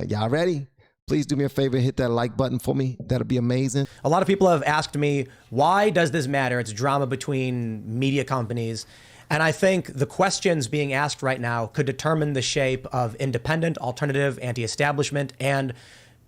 Y'all ready? Please do me a favor, hit that like button for me. That'll be amazing. A lot of people have asked me, why does this matter? It's drama between media companies. And I think the questions being asked right now could determine the shape of independent, alternative, anti-establishment, and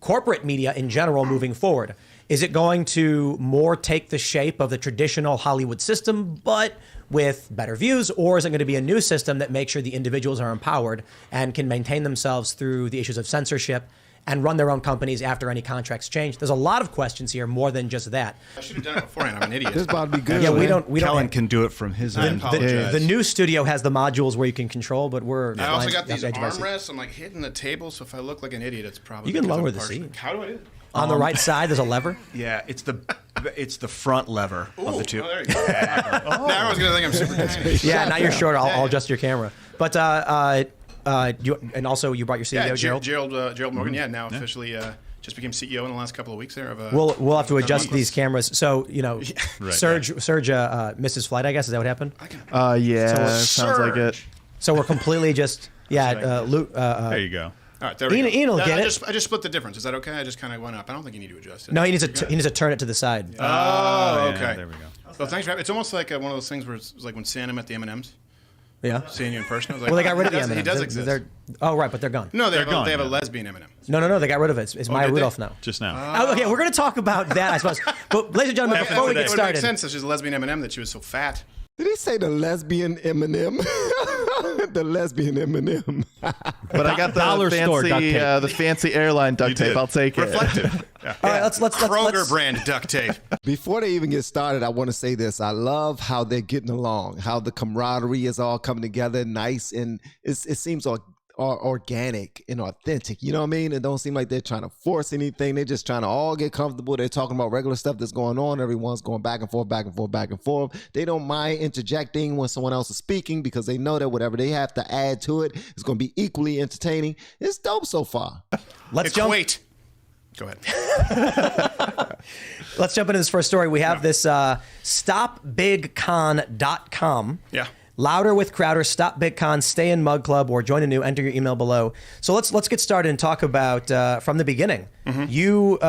corporate media in general moving forward. Is it going to more take the shape of the traditional Hollywood system, but with better views, or is it going to be a new system that makes sure the individuals are empowered and can maintain themselves through the issues of censorship and run their own companies after any contracts change? There's a lot of questions here, more than just that. I should have done it beforehand. I'm an idiot. This is about to be good. Yeah, man. Kellen can do it from his end. The new studio has the modules where you can control, but we're. I also got these armrests. I'm like hitting the table, so if I look like an idiot, it's probably. You can lower the seat. How do I do it? On the right side, there's a lever. Yeah, it's the front lever of the two. Oh, there you go. Now everyone's gonna think I'm super tiny. Yeah, now you're short. I'll adjust your camera. But and also you brought your CEO, Gerald. Gerald Morgan. Yeah, now officially just became CEO in the last couple of weeks there. We'll have to adjust these cameras. So Serge missed his flight. I guess is that what happened? Yeah, sounds like it. So we're completely just Luke. There you go. All right, there we go. Ian will get it. I just split the difference. Is that okay? I just kind of went up. I don't think you need to adjust it. No, he needs to turn it to the side. Oh, okay. There we go. Well, thanks for having. It's almost like one of those things where it's like when Santa met the M&Ms. Yeah. Seeing you in person. I was like, Well, they got rid of the M&Ms. He does exist. Oh, right, but they're gone. No, They're gone, they have a yeah. lesbian M&M. No, they got rid of it. It's Maya did they? Rudolph now. Just now. Oh, okay, we're going to talk about that, I suppose. But, ladies and gentlemen, before we get It would make started. sense if she's a lesbian M&M that she was so fat. Did he say the lesbian M&M? The lesbian M&M. But I got Dollar store duct fancy, tape. the fancy airline duct tape. I'll take it. Reflective. Yeah. All right, let's Kroger brand duct tape. Before they even get started, I want to say this. I love how they're getting along, how the camaraderie is all coming together nice, and it seems organic and authentic. You know what I mean? It don't seem like they're trying to force anything. They're just trying to all get comfortable. They're talking about regular stuff that's going on. Everyone's going back and forth, back and forth, back and forth. They don't mind interjecting when someone else is speaking because they know that whatever they have to add to it is going to be equally entertaining. It's dope so far. Let's jump. Wait. Go ahead. Let's jump into this first story. We have this stopbigcon.com. Yeah. Louder with Crowder, Stop Big Con, Stay in Mug Club, or join a new. Enter your email below. So let's get started and talk about from the beginning. You,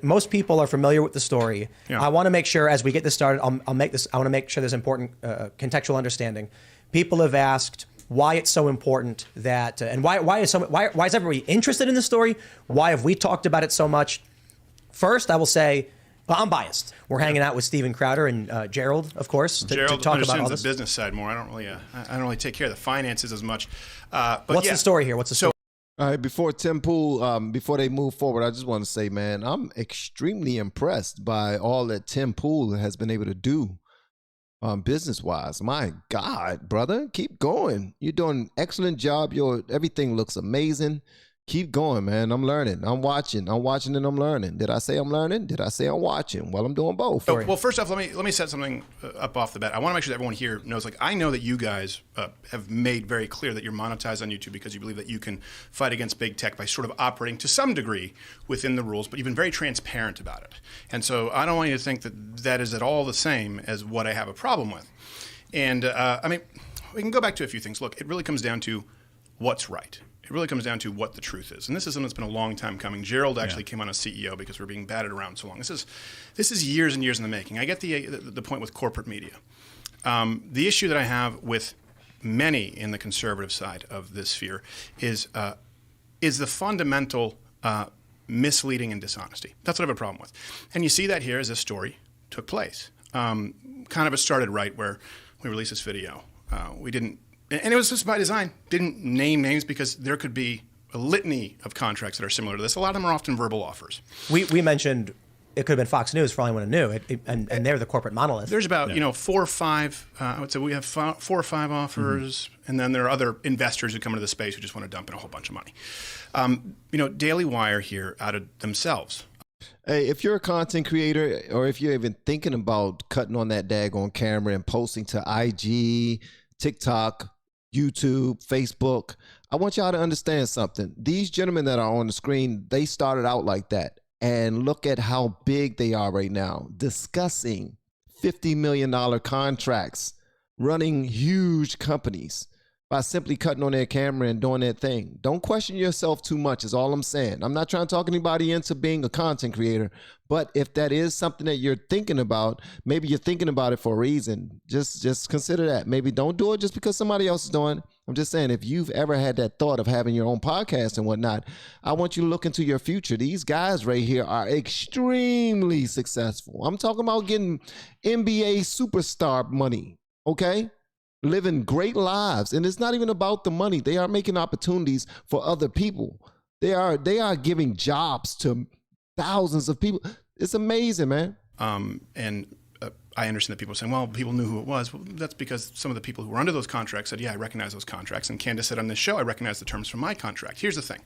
most people are familiar with the story. Yeah. I want to make sure as we get this started, I want to make sure there's important contextual understanding. People have asked why it's so important that, and why is everybody interested in this story? Why have we talked about it so much? First, I will say, well, I'm biased. We're hanging out with Steven Crowder and Gerald, of course, to talk about all this. The business side more. I don't really take care of the finances as much. But what's the story here? What's the story? All right, before Tim Pool, before they move forward, I just want to say, man, I'm extremely impressed by all that Tim Pool has been able to do business-wise. My God, brother, keep going. You're doing an excellent job. Everything looks amazing. Keep going, man. I'm learning. I'm watching and I'm learning. Did I say I'm learning? Did I say I'm watching? Well, I'm doing both. Oh, well, first off, let me set something up off the bat. I want to make sure that everyone here knows, like, I know that you guys have made very clear that you're monetized on YouTube because you believe that you can fight against big tech by sort of operating to some degree within the rules, but you've been very transparent about it. And so I don't want you to think that that is at all the same as what I have a problem with. And I mean, we can go back to a few things. Look, it really comes down to what's right. It really comes down to what the truth is. And this is something that's been a long time coming. Gerald actually came on as CEO because we're being batted around so long. This is years and years in the making. I get the point with corporate media. The issue that I have with many in the conservative side of this sphere is the fundamental misleading and dishonesty. That's what I have a problem with. And you see that here as this story took place. Kind of it started right where we released this video. We didn't, and it was just by design, didn't name names because there could be a litany of contracts that are similar to this. A lot of them are often verbal offers. We mentioned it could have been Fox News for all anyone knew, and they're the corporate monolith. There's about 4 or 5. I would say we have 4 or 5 offers, and then there are other investors who come into the space who just want to dump in a whole bunch of money. Daily Wire here outed themselves. Hey, if you're a content creator or if you're even thinking about cutting on that daggone camera and posting to IG, TikTok, YouTube, Facebook, I want y'all to understand something. These gentlemen that are on the screen, they started out like that. And look at how big they are right now, discussing $50 million contracts, running huge companies. by simply cutting on their camera and doing their thing. Don't question yourself too much is all I'm saying. I'm not trying to talk anybody into being a content creator, but if that is something that you're thinking about, maybe you're thinking about it for a reason. Just consider that. Maybe don't do it just because somebody else is doing it. I'm just saying, if you've ever had that thought of having your own podcast and whatnot, I want you to look into your future. These guys right here are extremely successful. I'm talking about getting NBA superstar money, okay? Living great lives. And it's not even about the money. They are making opportunities for other people. They are giving jobs to thousands of people. It's amazing, man. I understand that people are saying, well, people knew who it was. Well, that's because some of the people who were under those contracts said, yeah, I recognize those contracts. And Candace said on this show, I recognize the terms from my contract. Here's the thing.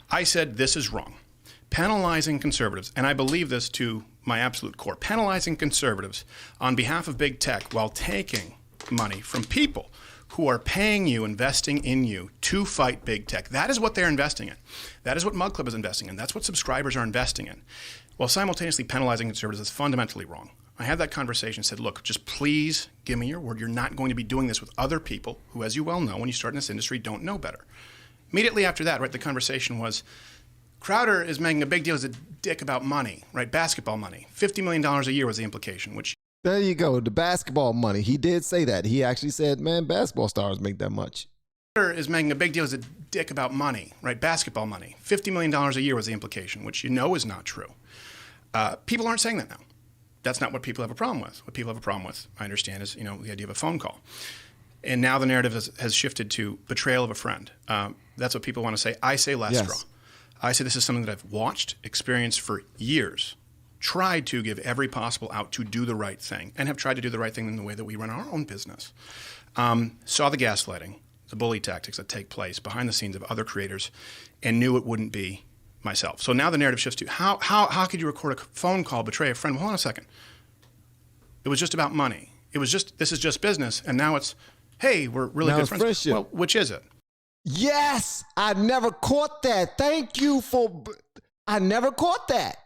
I said, this is wrong. Penalizing conservatives, and I believe this to my absolute core, penalizing conservatives on behalf of big tech while taking money from people who are paying you, investing in you to fight big tech. That is what they're investing in. That is what Mug Club is investing in. That's what subscribers are investing in. While simultaneously penalizing conservatives is fundamentally wrong. I had that conversation, said, look, just please give me your word. You're not going to be doing this with other people who, as you well know, when you start in this industry, don't know better. Immediately after that, right, the conversation was, Crowder is making a big deal as a dick about money, right? Basketball money. $50 million a year was the implication, which... There you go, the basketball money. He did say that. He actually said, man, basketball stars make that much. Crowder is making a big deal as a dick about money, right? Basketball money. $50 million a year was the implication, which you know is not true. People aren't saying that now. That's not what people have a problem with. What people have a problem with, I understand, is the idea of a phone call. And now the narrative has shifted to betrayal of a friend. That's what people want to say. I say last straw. I say this is something that I've watched, experienced for years, tried to give every possible out to do the right thing, and have tried to do the right thing in the way that we run our own business. Saw the gaslighting, the bully tactics that take place behind the scenes of other creators, and knew it wouldn't be myself. So now the narrative shifts to how could you record a phone call, betray a friend? Well, hold on a second. It was just about money. It was just, this is just business. And now it's, hey, we're really good friends. Friendship. Well, which is it? Yes, I never caught that. Thank you for, I never caught that.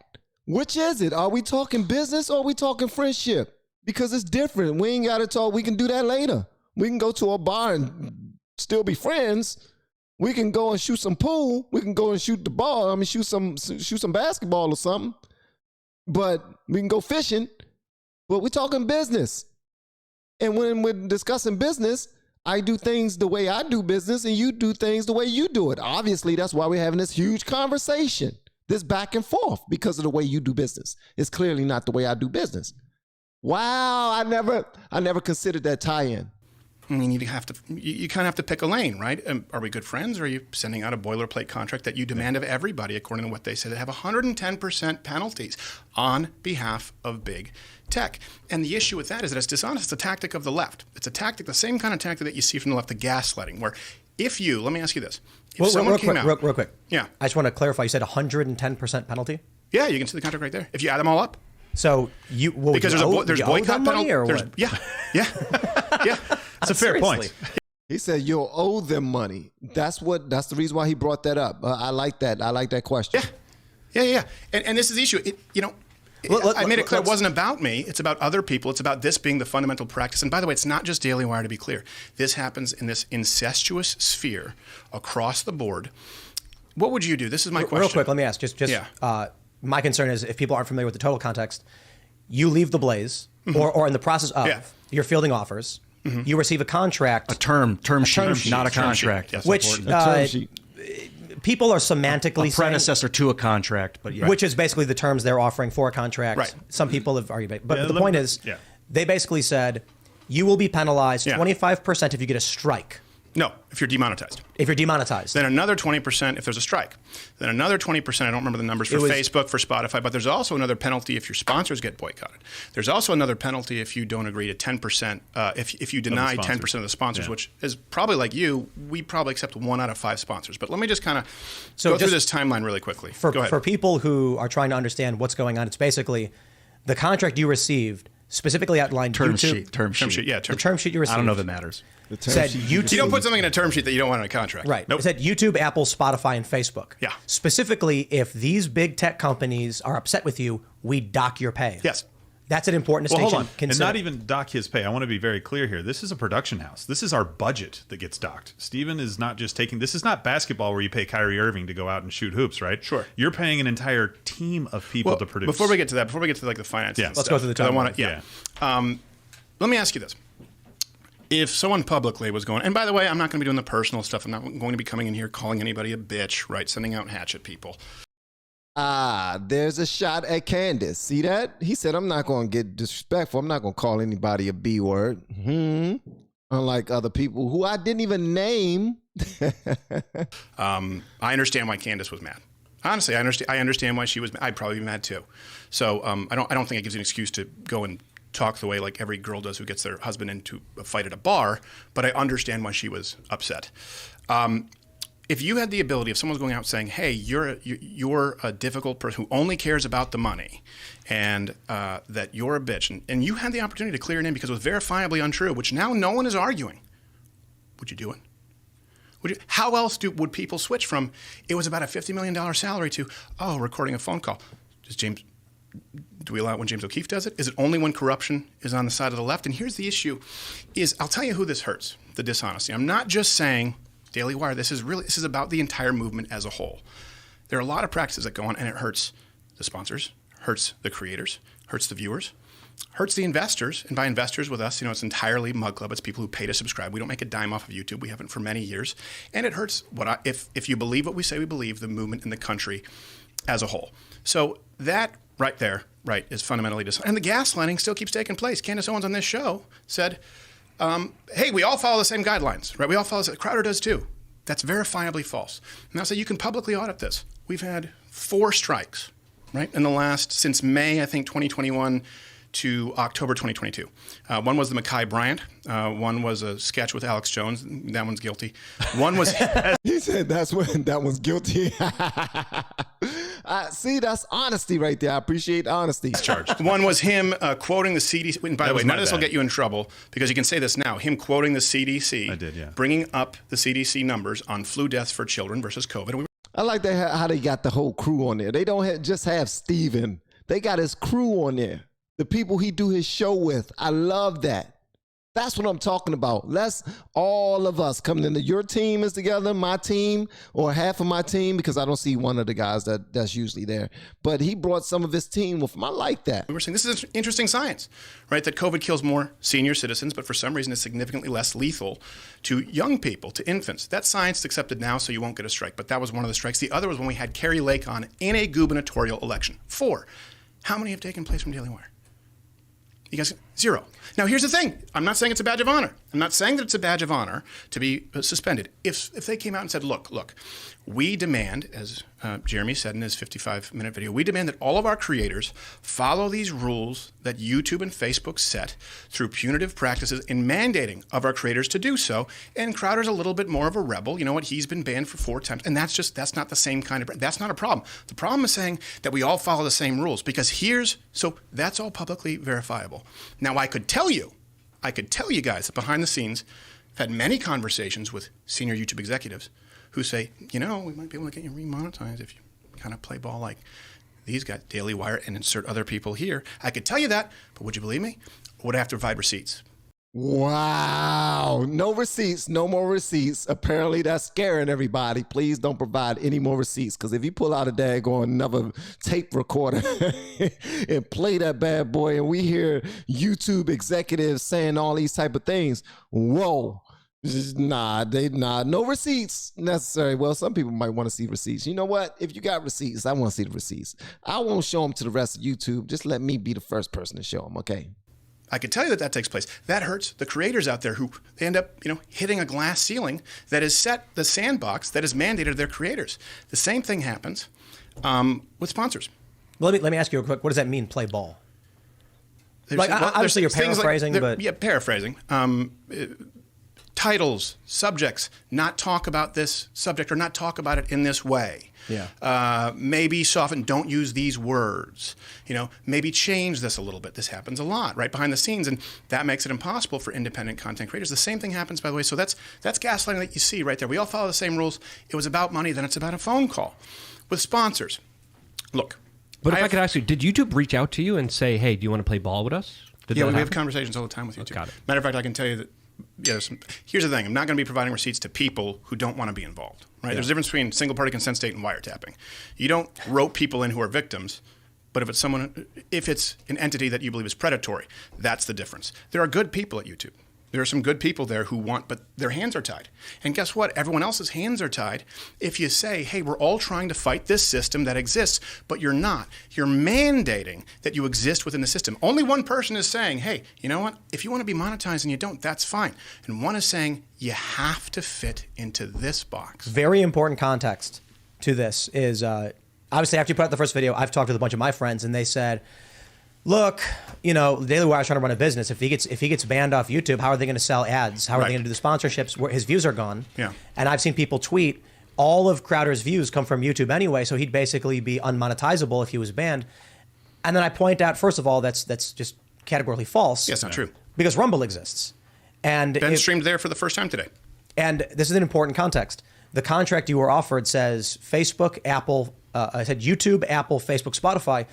Which is it? Are we talking business or are we talking friendship? Because it's different. We ain't got to talk. We can do that later. We can go to a bar and still be friends. We can go and shoot some pool. We can go and shoot the ball. I mean, shoot some basketball or something. But we can go fishing. But we're talking business. And when we're discussing business, I do things the way I do business and you do things the way you do it. Obviously, that's why we're having this huge conversation, this back and forth, because of the way you do business. It's clearly not the way I do business. Wow, I never considered that tie-in. I mean, you kind of have to pick a lane, right? Are we good friends, or are you sending out a boilerplate contract that you demand of everybody, according to what they say, that have 110% penalties on behalf of big tech? And the issue with that is that it's dishonest. It's a tactic of the left. It's a tactic, the same kind of tactic that you see from the left, the gaslighting, where if you, let me ask you this. If someone came out... Real quick. Yeah. I just want to clarify, you said 110% penalty? Yeah, you can see the contract right there. If you add them all up. So because there's boycott penalty. Yeah. That's a fair point. He said you'll owe them money. That's the reason why he brought that up. I like that. I like that question. Yeah. And this is the issue. I made it clear it wasn't about me. It's about other people. It's about this being the fundamental practice. And by the way, it's not just Daily Wire, to be clear. This happens in this incestuous sphere across the board. What would you do? This is my question. Real quick, let me ask. My concern is, if people aren't familiar with the total context, you leave the Blaze, or in the process of, you're fielding offers. Mm-hmm. You receive a contract. A term sheet, not a contract. Yes, which people are semantically a predecessor to a contract, but which is basically the terms they're offering for a contract. Right. Some people have argued, but the point is, they basically said you will be penalized 25% if you get a strike. No, if you're demonetized. If you're demonetized. Then another 20% if there's a strike. Then another 20%, I don't remember the numbers for Facebook, for Spotify, but there's also another penalty if your sponsors get boycotted. There's also another penalty if you don't agree to 10%, if you deny 10% of the sponsors, which is probably like you, we probably accept 1 out of 5 sponsors. But let me just kind of go through this timeline really quickly. Go ahead. For people who are trying to understand what's going on, it's basically the contract you received specifically outlined term YouTube. Term sheet. The term sheet you received. I don't know if it matters. Said YouTube. You don't put something in a term sheet that you don't want in a contract. Right. Nope. It said YouTube, Apple, Spotify, and Facebook. Yeah. Specifically, if these big tech companies are upset with you, we dock your pay. Yes. That's an important Well, distinction. hold on. And not even dock his pay. I want to be very clear here. This is a production house. This is our budget that gets docked. Steven is not just taking... This is not basketball where you pay Kyrie Irving to go out and shoot hoops, right? Sure. You're paying an entire team of people to produce. Before we get to that, before we get to like the finances, Yeah. and Let's stuff, go through the time. I want to, let me ask you this. If someone publicly was going, and by the way, I'm not going to be doing the personal stuff. I'm not going to be coming in here calling anybody a bitch, right? Sending out hatchet people. There's a shot at Candace. See that? He said, I'm not going to get disrespectful. I'm not going to call anybody a B word. Unlike other people who I didn't even name. I understand why Candace was mad. Honestly, I understand why she was mad. I'd probably be mad too. So I don't think it gives you an excuse to go and talk the way like every girl does who gets their husband into a fight at a bar, but I understand why she was upset. If you had the ability, if someone's going out saying, hey, you're a difficult person who only cares about the money and that you're a bitch, and you had the opportunity to clear your name because it was verifiably untrue, which now no one is arguing, would you do it? How else would people switch from, it was about a $50 million salary to, oh, recording a phone call? Do we allow it when James O'Keefe does it? Is it only when corruption is on the side of the left? And here's the issue is, I'll tell you who this hurts, the dishonesty. I'm not just saying Daily Wire, this is about the entire movement as a whole. There are a lot of practices that go on, and it hurts the sponsors, hurts the creators, hurts the viewers, hurts the investors. And by investors with us, it's entirely Mug Club. It's people who pay to subscribe. We don't make a dime off of YouTube. We haven't for many years. And it hurts if you believe what we say we believe, the movement in the country as a whole. So that right there, right, is fundamentally dishonest. And the gaslighting still keeps taking place. Candace Owens on this show said, hey, we all follow the same guidelines, right? We all follow, Crowder does too. That's verifiably false. Now, so you can publicly audit this. We've had 4 strikes, right, since May, I think, 2021 to October 2022. One was the Mekhi Bryant. One was a sketch with Alex Jones. That one's guilty. One was... He said that one's guilty. See, that's honesty right there. I appreciate honesty. He's charged. One was him quoting the CDC. And by the way, none of this will get you in trouble because you can say this now. Him quoting the CDC. I did, yeah. Bringing up the CDC numbers on flu deaths for children versus COVID. I like that how they got the whole crew on there. They don't just have Steven. They got his crew on there. The people he do his show with. I love that. That's what I'm talking about. Let's all of us come into your team is together, my team, or half of my team, because I don't see one of the guys that's usually there. But he brought some of his team with him. I like that. We were saying this is interesting science, right? That COVID kills more senior citizens, but for some reason it's significantly less lethal to young people, to infants. That science is accepted now, so you won't get a strike. But that was one of the strikes. The other was when we had Carrie Lake on in a gubernatorial election. 4. How many have taken place from Daily Wire? You guys, 0. Now, here's the thing. I'm not saying it's a badge of honor. I'm not saying that it's a badge of honor to be suspended. If they came out and said, look, we demand, as Jeremy said in his 55-minute video, we demand that all of our creators follow these rules that YouTube and Facebook set through punitive practices in mandating of our creators to do so. And Crowder's a little bit more of a rebel. You know what? He's been banned for 4 times. And that's not the same kind of, that's not a problem. The problem is saying that we all follow the same rules because so that's all publicly verifiable. Now, I could tell you guys that behind the scenes, I've had many conversations with senior YouTube executives who say, we might be able to get you remonetized if you kind of play ball like these guys, Daily Wire, and insert other people here. I could tell you that, but would you believe me? I would have to provide receipts. Wow. No receipts, no more receipts. Apparently that's scaring everybody. Please don't provide any more receipts because if you pull out a daggone another tape recorder and play that bad boy and we hear YouTube executives saying all these type of things, whoa. No receipts necessary. Well, some people might want to see receipts. You know what? If you got receipts, I want to see the receipts. I won't show them to the rest of YouTube. Just let me be the first person to show them, okay? I could tell you that takes place. That hurts the creators out there who they end up, hitting a glass ceiling that is set, the sandbox that is mandated their creators. The same thing happens with sponsors. Well, let me ask you real quick. What does that mean, play ball? Obviously, you're paraphrasing, but... Yeah, paraphrasing. Titles, subjects, not talk about this subject or not talk about it in this way. Yeah. Maybe soften, don't use these words. Maybe change this a little bit. This happens a lot, right, behind the scenes, and that makes it impossible for independent content creators. The same thing happens, by the way. So that's gaslighting that you see right there. We all follow the same rules. It was about money, then it's about a phone call. With sponsors, look, But if I could ask you, did YouTube reach out to you and say, "Hey, do you want to play ball with us"? Yeah, we have conversations all the time with YouTube. Got it. Matter of fact, I can tell you that. Here's the thing: I'm not going to be providing receipts to people who don't want to be involved. Right? Yeah. There's a difference between single-party consent state and wiretapping. You don't rope people in who are victims, but if it's an entity that you believe is predatory, that's the difference. There are good people at YouTube. There are some good people there who want, but their hands are tied. And guess what? Everyone else's hands are tied. If you say, hey, we're all trying to fight this system that exists, but you're not. You're mandating that you exist within the system. Only one person is saying, hey, you know what? If you want to be monetized and you don't, that's fine. And one is saying, you have to fit into this box. Very important context to this is, obviously, after you put out the first video, I've talked with a bunch of my friends, and they said, look, Daily Wire's trying to run a business. If he gets banned off YouTube, how are they going to sell ads? How are they going to do the sponsorships? Where his views are gone. Yeah. And I've seen people tweet, all of Crowder's views come from YouTube anyway, so he'd basically be unmonetizable if he was banned. And then I point out, first of all, that's just categorically false. Yeah, it's not true. Because Rumble exists. And Ben streamed there for the first time today. And this is an important context. The contract you were offered says Facebook, Apple, I said YouTube, Apple, Facebook, Spotify,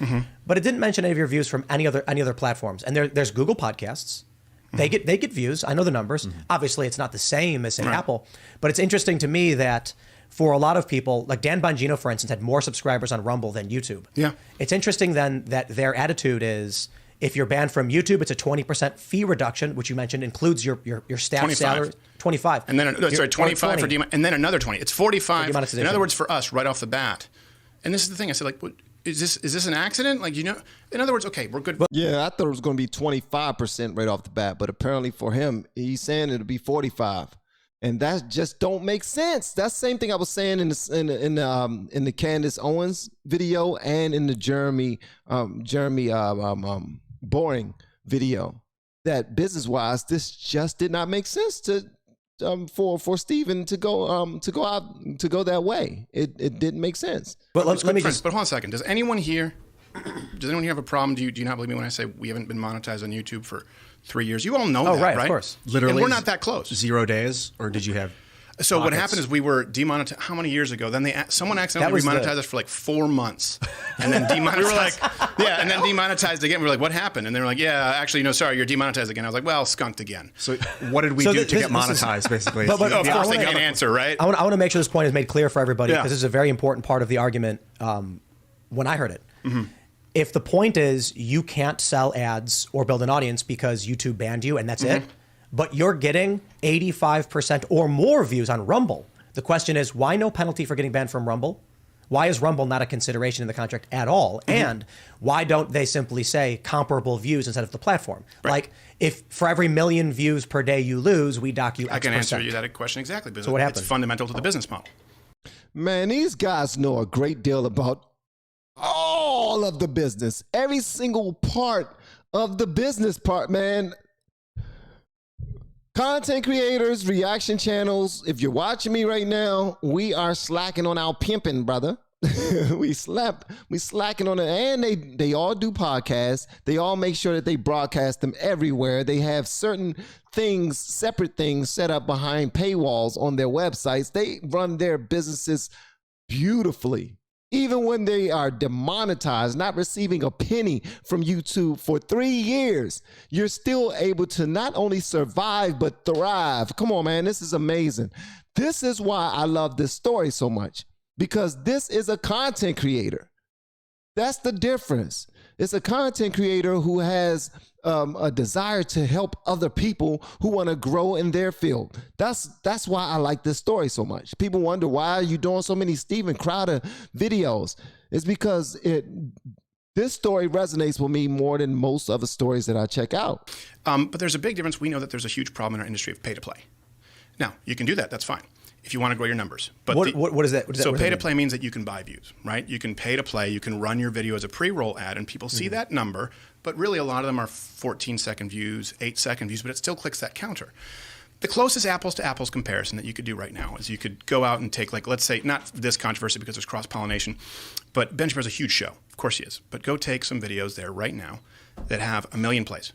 but it didn't mention any of your views from any other platforms. And there's Google Podcasts. They get views. I know the numbers. Obviously, it's not the same as Apple, but it's interesting to me that for a lot of people, like Dan Bongino, for instance, had more subscribers on Rumble than YouTube. Yeah, it's interesting then that their attitude is, if you're banned from YouTube, it's a 20% fee reduction, which you mentioned includes your staff 25. Salary. 25. And then 25 for and then another 20. It's 45. In other words, for us, right off the bat. And this is the thing. I said, like, is this an accident? Like, in other words, okay, we're good. Yeah, I thought it was going to be 25% right off the bat, but apparently for him, he's saying it'll be 45, and that just don't make sense. That's the same thing I was saying in the Candace Owens video and in the Jeremy Boring video. That business-wise, this just did not make sense for Steven to go that way. It didn't make sense. But let me just. But hold on a second. Does anyone here have a problem? Do you not believe me when I say we haven't been monetized on YouTube for 3 years? You all know that, right? Of course. Literally, and we're not that close. 0 days, or did you have? So what happened is we were demonetized. How many years ago? Then someone accidentally remonetized us for like 4 months, and then demonetized. And then demonetized again. We were like, "What happened?" And they were like, "Yeah, actually, no, sorry, you're demonetized again." I was like, "Well, skunked again." So what did we do to get monetized, basically? But of course, they can't answer, right? I want to make sure this point is made clear for everybody, because this is a very important part of the argument. When I heard it, if the point is you can't sell ads or build an audience because YouTube banned you, and that's it. But you're getting 85% or more views on Rumble. The question is, why no penalty for getting banned from Rumble? Why is Rumble not a consideration in the contract at all? And why don't they simply say comparable views instead of the platform? Right. Like, if for every 1 million views per day you lose, we dock you X%. I can answer you that question exactly. So what happened? It's fundamental to the business model. Man, these guys know a great deal about all of the business. Every single part of the business part, man. Content creators, reaction channels. If you're watching me right now, we are slacking on our pimping, brother. we slacking on it. And they all do podcasts. They all make sure that they broadcast them everywhere. They have certain things, separate things set up behind paywalls on their websites. They run their businesses beautifully. Even when they are demonetized, not receiving a penny from YouTube for 3 years, you're still able to not only survive, but thrive. Come on, man, this is amazing. This is why I love this story so much, because this is a content creator. That's the difference. It's a content creator who has a desire to help other people who want to grow in their field. That's why I like this story so much. People wonder, why are you doing so many Steven Crowder videos? It's because this story resonates with me more than most other stories that I check out. But there's a big difference. We know that there's a huge problem in our industry of pay to play. Now, you can do that. That's fine, if you want to grow your numbers. But what is that? So pay to play means that you can buy views, right? You can pay to play. You can run your video as a pre-roll ad, and people see that number. But really, a lot of them are 14-second views, 8-second views, but it still clicks that counter. The closest apples to apples comparison that you could do right now is you could go out and take, like, let's say, not this controversy because there's cross-pollination, but Ben Shapiro is a huge show. Of course he is. But go take some videos there right now that have 1 million plays.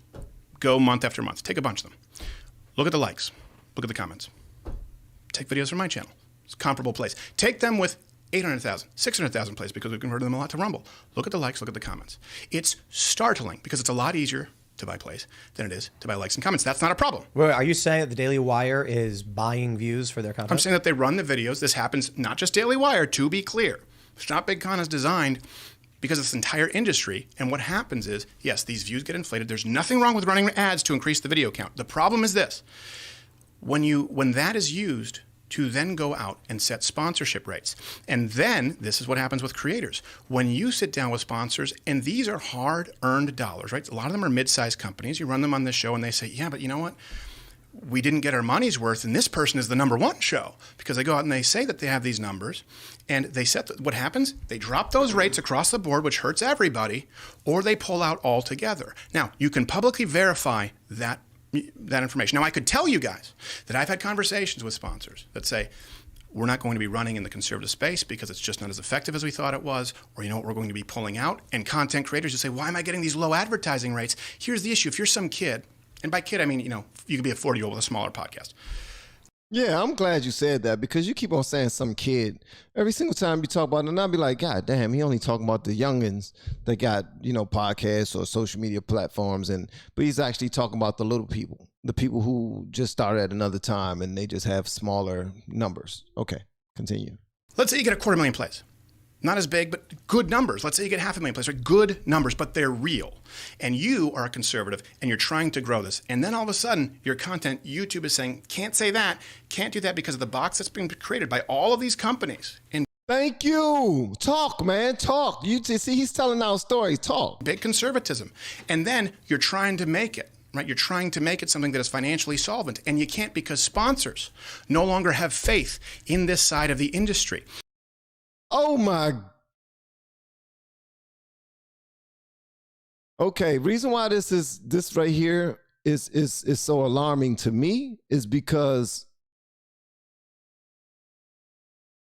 Go month after month. Take a bunch of them. Look at the likes. Look at the comments. Take videos from my channel. It's comparable plays. Take them with 800,000, 600,000 plays because we've converted them a lot to Rumble. Look at the likes, look at the comments. It's startling because it's a lot easier to buy plays than it is to buy likes and comments. That's not a problem. Wait, are you saying that the Daily Wire is buying views for their content? I'm saying that they run the videos. This happens not just Daily Wire, to be clear. Stop Big Con is designed because of this entire industry. And what happens is, yes, these views get inflated. There's nothing wrong with running ads to increase the video count. The problem is this. When that is used to then go out and set sponsorship rates. And then this is what happens with creators. When you sit down with sponsors, and these are hard-earned dollars, right? A lot of them are mid-sized companies. You run them on this show and they say, yeah, but you know what? We didn't get our money's worth, and this person is the #1 show, because they go out and they say that they have these numbers, and they set what happens? They drop those rates across the board, which hurts everybody, or they pull out altogether. Now, you can publicly verify that information. Now, I could tell you guys that I've had conversations with sponsors that say, we're not going to be running in the conservative space because it's just not as effective as we thought it was, or you know what, we're going to be pulling out. And content creators just say, why am I getting these low advertising rates? Here's the issue. If you're some kid, and by kid, I mean, you know, you could be a 40-year-old with a smaller podcast. Yeah, I'm glad you said that, because you keep on saying some kid. Every single time you talk about it, and I'll be like, God damn, he only talking about the youngins that got, you know, podcasts or social media platforms, but he's actually talking about the little people, the people who just started at another time and they just have smaller numbers. Okay, continue. Let's say you get 250,000 plays. Not as big, but good numbers. Let's say you get 500,000 plays, right? Good numbers, but they're real. And you are a conservative and you're trying to grow this. And then all of a sudden, your content, YouTube is saying, can't say that, can't do that because of the box that's being created by all of these companies. And thank you. Talk, man, talk. You see, he's telling our story. Talk. Big conservatism. And then you're trying to make it. Right? You're trying to make it something that is financially solvent, and you can't because sponsors no longer have faith in this side of the industry. Oh my. Okay, reason why this right here is so alarming to me is because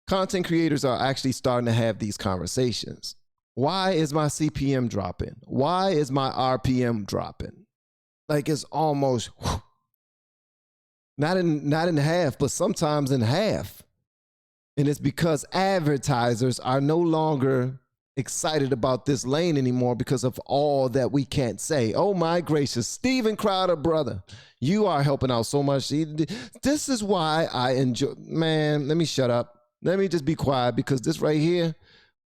content creators are actually starting to have these conversations. Why is my CPM dropping? Why is my RPM dropping? Like, it's almost not in half, but sometimes in half. And it's because advertisers are no longer excited about this lane anymore because of all that we can't say. Oh my gracious, Steven Crowder, brother, you are helping out so much. This is why I enjoy, man, let me shut up. Let me just be quiet, because this right here,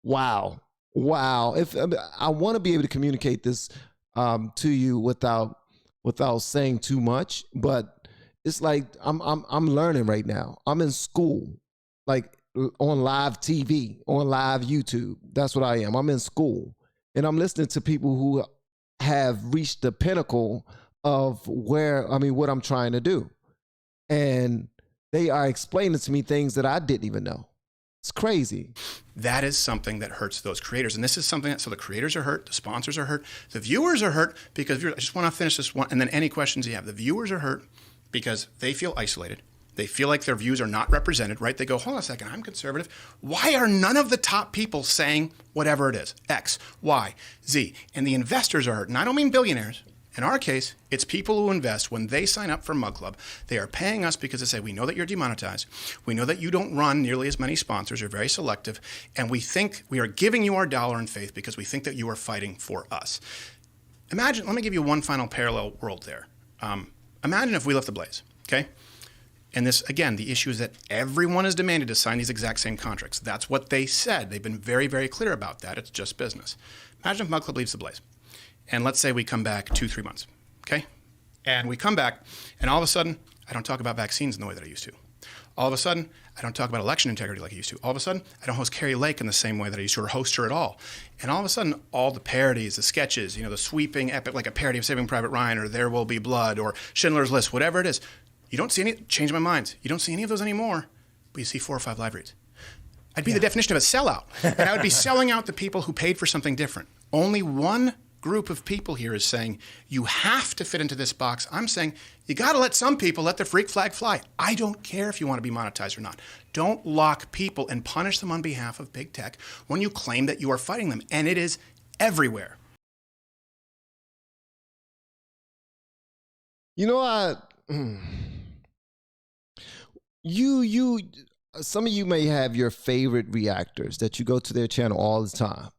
wow. If I want to be able to communicate this to you without saying too much, but it's like I'm learning right now. I'm in school. Like on live TV, on live YouTube. That's what I am. I'm in school and I'm listening to people who have reached the pinnacle of what I'm trying to do. And they are explaining to me things that I didn't even know. It's crazy. That is something that hurts those creators. And this is something so the creators are hurt, the sponsors are hurt, the viewers are hurt because I just want to finish this one, and then any questions you have. The viewers are hurt because they feel isolated. They feel like their views are not represented, right? They go, hold on a second, I'm conservative. Why are none of the top people saying whatever it is? X, Y, Z. And the investors are hurt. And I don't mean billionaires. In our case, it's people who invest. When they sign up for Mug Club, they are paying us because they say, we know that you're demonetized. We know that you don't run nearly as many sponsors. You're very selective. And we think we are giving you our dollar in faith because we think that you are fighting for us. Imagine, let me give you one final parallel world there. Imagine if we left the blaze, okay? And this, again, the issue is that everyone is demanded to sign these exact same contracts. That's what they said. They've been very, very clear about that. It's just business. Imagine if Mug Club leaves the blaze. And let's say we come back 2-3 months, okay? And we come back, and all of a sudden, I don't talk about vaccines in the way that I used to. All of a sudden, I don't talk about election integrity like I used to. All of a sudden, I don't host Carrie Lake in the same way that I used to, or host her at all. And all of a sudden, all the parodies, the sketches, the sweeping epic, like a parody of Saving Private Ryan, or There Will Be Blood, or Schindler's List, whatever it is, you don't see any, change my mind, you don't see any of those anymore, but you see 4 or 5 live reads. I'd be the definition of a sellout. And I would be selling out the people who paid for something different. Only one group of people here is saying, you have to fit into this box. I'm saying, you got to let some people let the freak flag fly. I don't care if you want to be monetized or not. Don't lock people and punish them on behalf of big tech when you claim that you are fighting them. And it is everywhere. You know, some of you may have your favorite reactors that you go to their channel all the time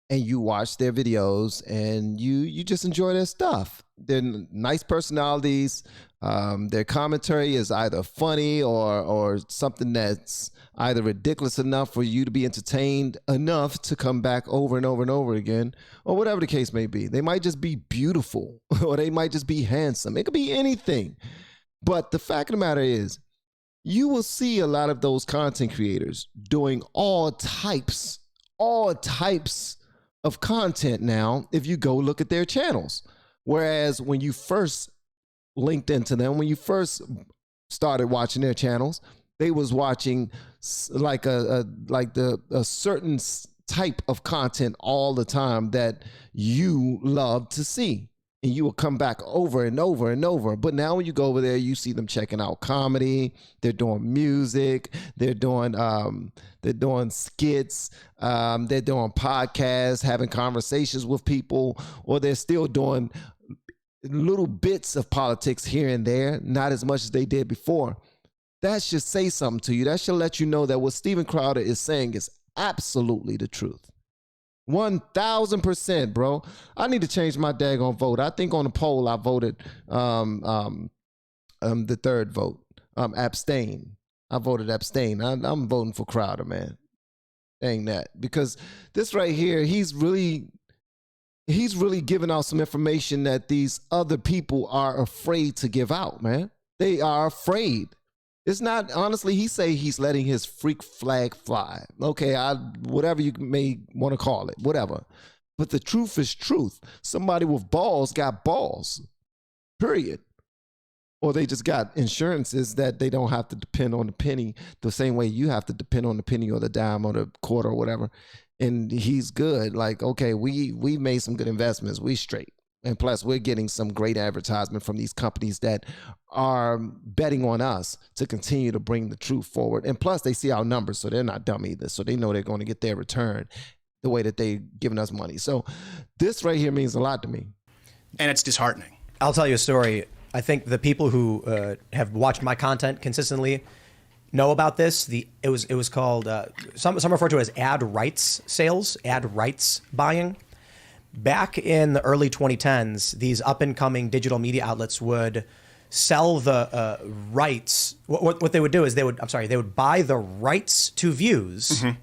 and you watch their videos and you just enjoy their stuff. They're nice personalities. Their commentary is either funny or something that's either ridiculous enough for you to be entertained enough to come back over and over and over again, or whatever the case may be. They might just be beautiful or they might just be handsome. It could be anything. But the fact of the matter is, you will see a lot of those content creators doing all types of content now if you go look at their channels. Whereas when you first linked into them, when you first started watching their channels, they was watching like a certain type of content all the time that you love to see. And you will come back over and over and over. But now when you go over there, you see them checking out comedy. They're doing music. They're doing skits. They're doing podcasts, having conversations with people, or they're still doing little bits of politics here and there, not as much as they did before. That should say something to you. That should let you know that what Steven Crowder is saying is absolutely the truth. 1,000%, bro. I need to change my daggone vote. I think on the poll I voted the third vote, abstain. I voted abstain. I'm voting for Crowder, man. Dang that, because this right here, he's really giving out some information that these other people are afraid to give out, man. They are afraid. It's not, honestly, he say he's letting his freak flag fly. Okay, whatever you may want to call it, whatever. But the truth is truth. Somebody with balls got balls, period. Or they just got insurances that they don't have to depend on the penny the same way you have to depend on the penny or the dime or the quarter or whatever. And he's good. Like, okay, we made some good investments. We straight. And plus, we're getting some great advertisement from these companies that are betting on us to continue to bring the truth forward. And plus, they see our numbers, so they're not dumb either. So they know they're going to get their return the way that they're giving us money. So this right here means a lot to me. And it's disheartening. I'll tell you a story. I think the people who have watched my content consistently know about this. It was called, some refer to it as ad rights sales, ad rights buying. Back in the early 2010s, these up-and-coming digital media outlets would sell the rights. What they would do is they would buy the rights to views. Mm-hmm.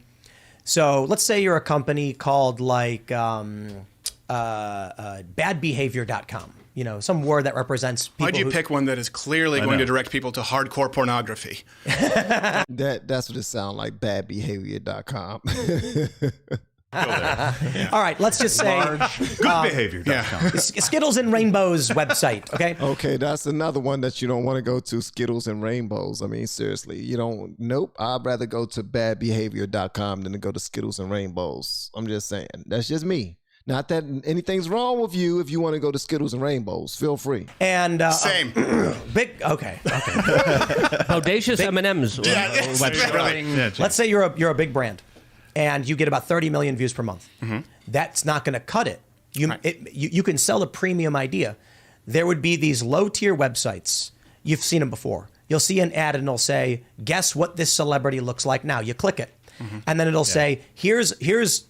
So let's say you're a company called like badbehavior.com. You know, some word that represents people. Why'd you pick one that is clearly going to direct people to hardcore pornography? That's what it sounds like, badbehavior.com. Yeah. All right, let's just say goodbehavior.com. Skittles and Rainbows website. Okay, that's another one that you don't want to go to, Skittles and Rainbows. I mean, seriously, nope. I'd rather go to badbehavior.com than to go to Skittles and Rainbows. I'm just saying, that's just me. Not that anything's wrong with you if you want to go to Skittles and Rainbows. Feel free. And same. Okay. Bodacious M&M's website. Right. Let's say you're a big brand, and you get about 30 million views per month. Mm-hmm. That's not going to cut it. You can sell a premium idea. There would be these low-tier websites. You've seen them before. You'll see an ad, and it'll say, "Guess what this celebrity looks like now." You click it. Mm-hmm. And then it'll say, here's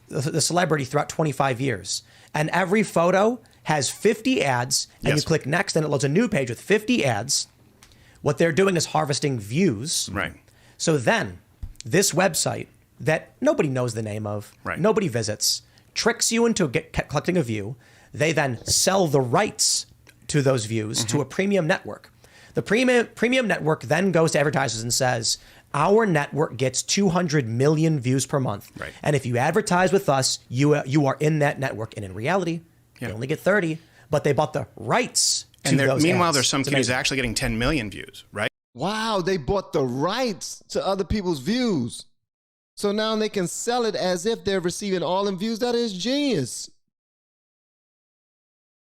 the celebrity throughout 25 years. And every photo has 50 ads. And you click next, and it loads a new page with 50 ads. What they're doing is harvesting views. Right. So then this website that nobody knows the name of, nobody visits, tricks you into collecting a view. They then sell the rights to those views to a premium network. The premium network then goes to advertisers and says, our network gets 200 million views per month. Right. And if you advertise with us, you are in that network. And in reality, you only get 30, but they bought the rights to those meanwhile, ads. there's some kids actually getting 10 million views, right? Wow, they bought the rights to other people's views. So now they can sell it as if they're receiving all them views. That is genius.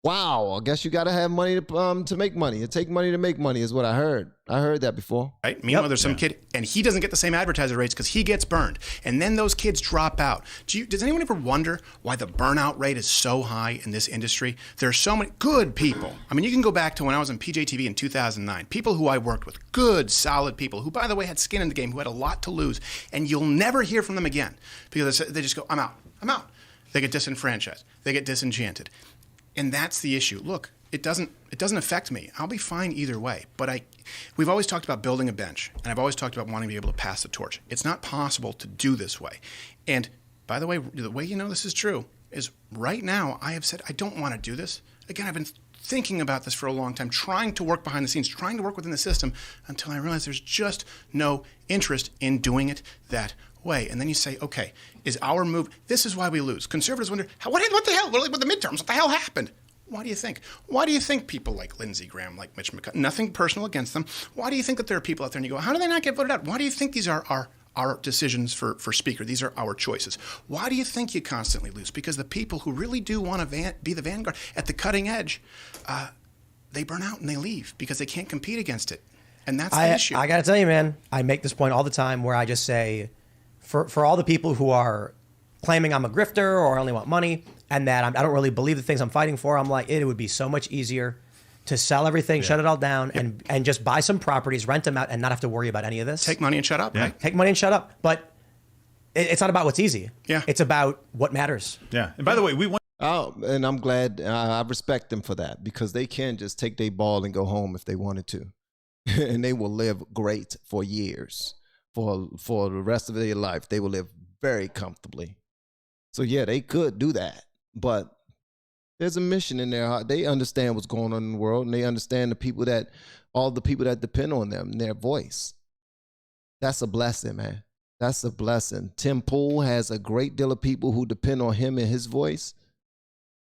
Wow, I guess you got to have money to make money. It take money to make money is what I heard. I heard that before. Right? Meanwhile, there's some kid, and he doesn't get the same advertiser rates because he gets burned. And then those kids drop out. Does anyone ever wonder why the burnout rate is so high in this industry? There are so many good people. I mean, you can go back to when I was on PJTV in 2009. People who I worked with, good, solid people who, by the way, had skin in the game, who had a lot to lose. And you'll never hear from them again because they just go, I'm out. I'm out. They get disenfranchised. They get disenchanted. And that's the issue. Look, it doesn't affect me. I'll be fine either way. But we've always talked about building a bench, and I've always talked about wanting to be able to pass the torch. It's not possible to do this way. And by the way you know this is true is right now I have said I don't want to do this. Again, I've been thinking about this for a long time, trying to work behind the scenes, trying to work within the system until I realized there's just no interest in doing it that way. And then you say, okay, is our move, this is why we lose. Conservatives wonder, what the hell, with the midterms, what the hell happened? Why do you think? Why do you think people like Lindsey Graham, like Mitch McConnell, nothing personal against them, why do you think that there are people out there and you go, how do they not get voted out? Why do you think these are our decisions for speaker? These are our choices. Why do you think you constantly lose? Because the people who really do want to be the vanguard at the cutting edge, they burn out and they leave because they can't compete against it. And that's the issue. I got to tell you, man, I make this point all the time where I just say, for all the people who are claiming I'm a grifter or I only want money and that I don't really believe the things I'm fighting for, I'm like, it would be so much easier to sell everything, shut it all down, and just buy some properties, rent them out, and not have to worry about any of this. Take money and shut up, right? Take money and shut up. But it's not about what's easy. Yeah. It's about what matters. Yeah. And by the way, we want. Oh, and I'm glad. I respect them for that because they can just take their ball and go home if they wanted to, and they will live great for years. For the rest of their life, they will live very comfortably. So yeah, they could do that, but there's a mission in their heart. They understand what's going on in the world, and they understand all the people that depend on them, their voice. That's a blessing, man. That's a blessing. Tim Pool has a great deal of people who depend on him and his voice.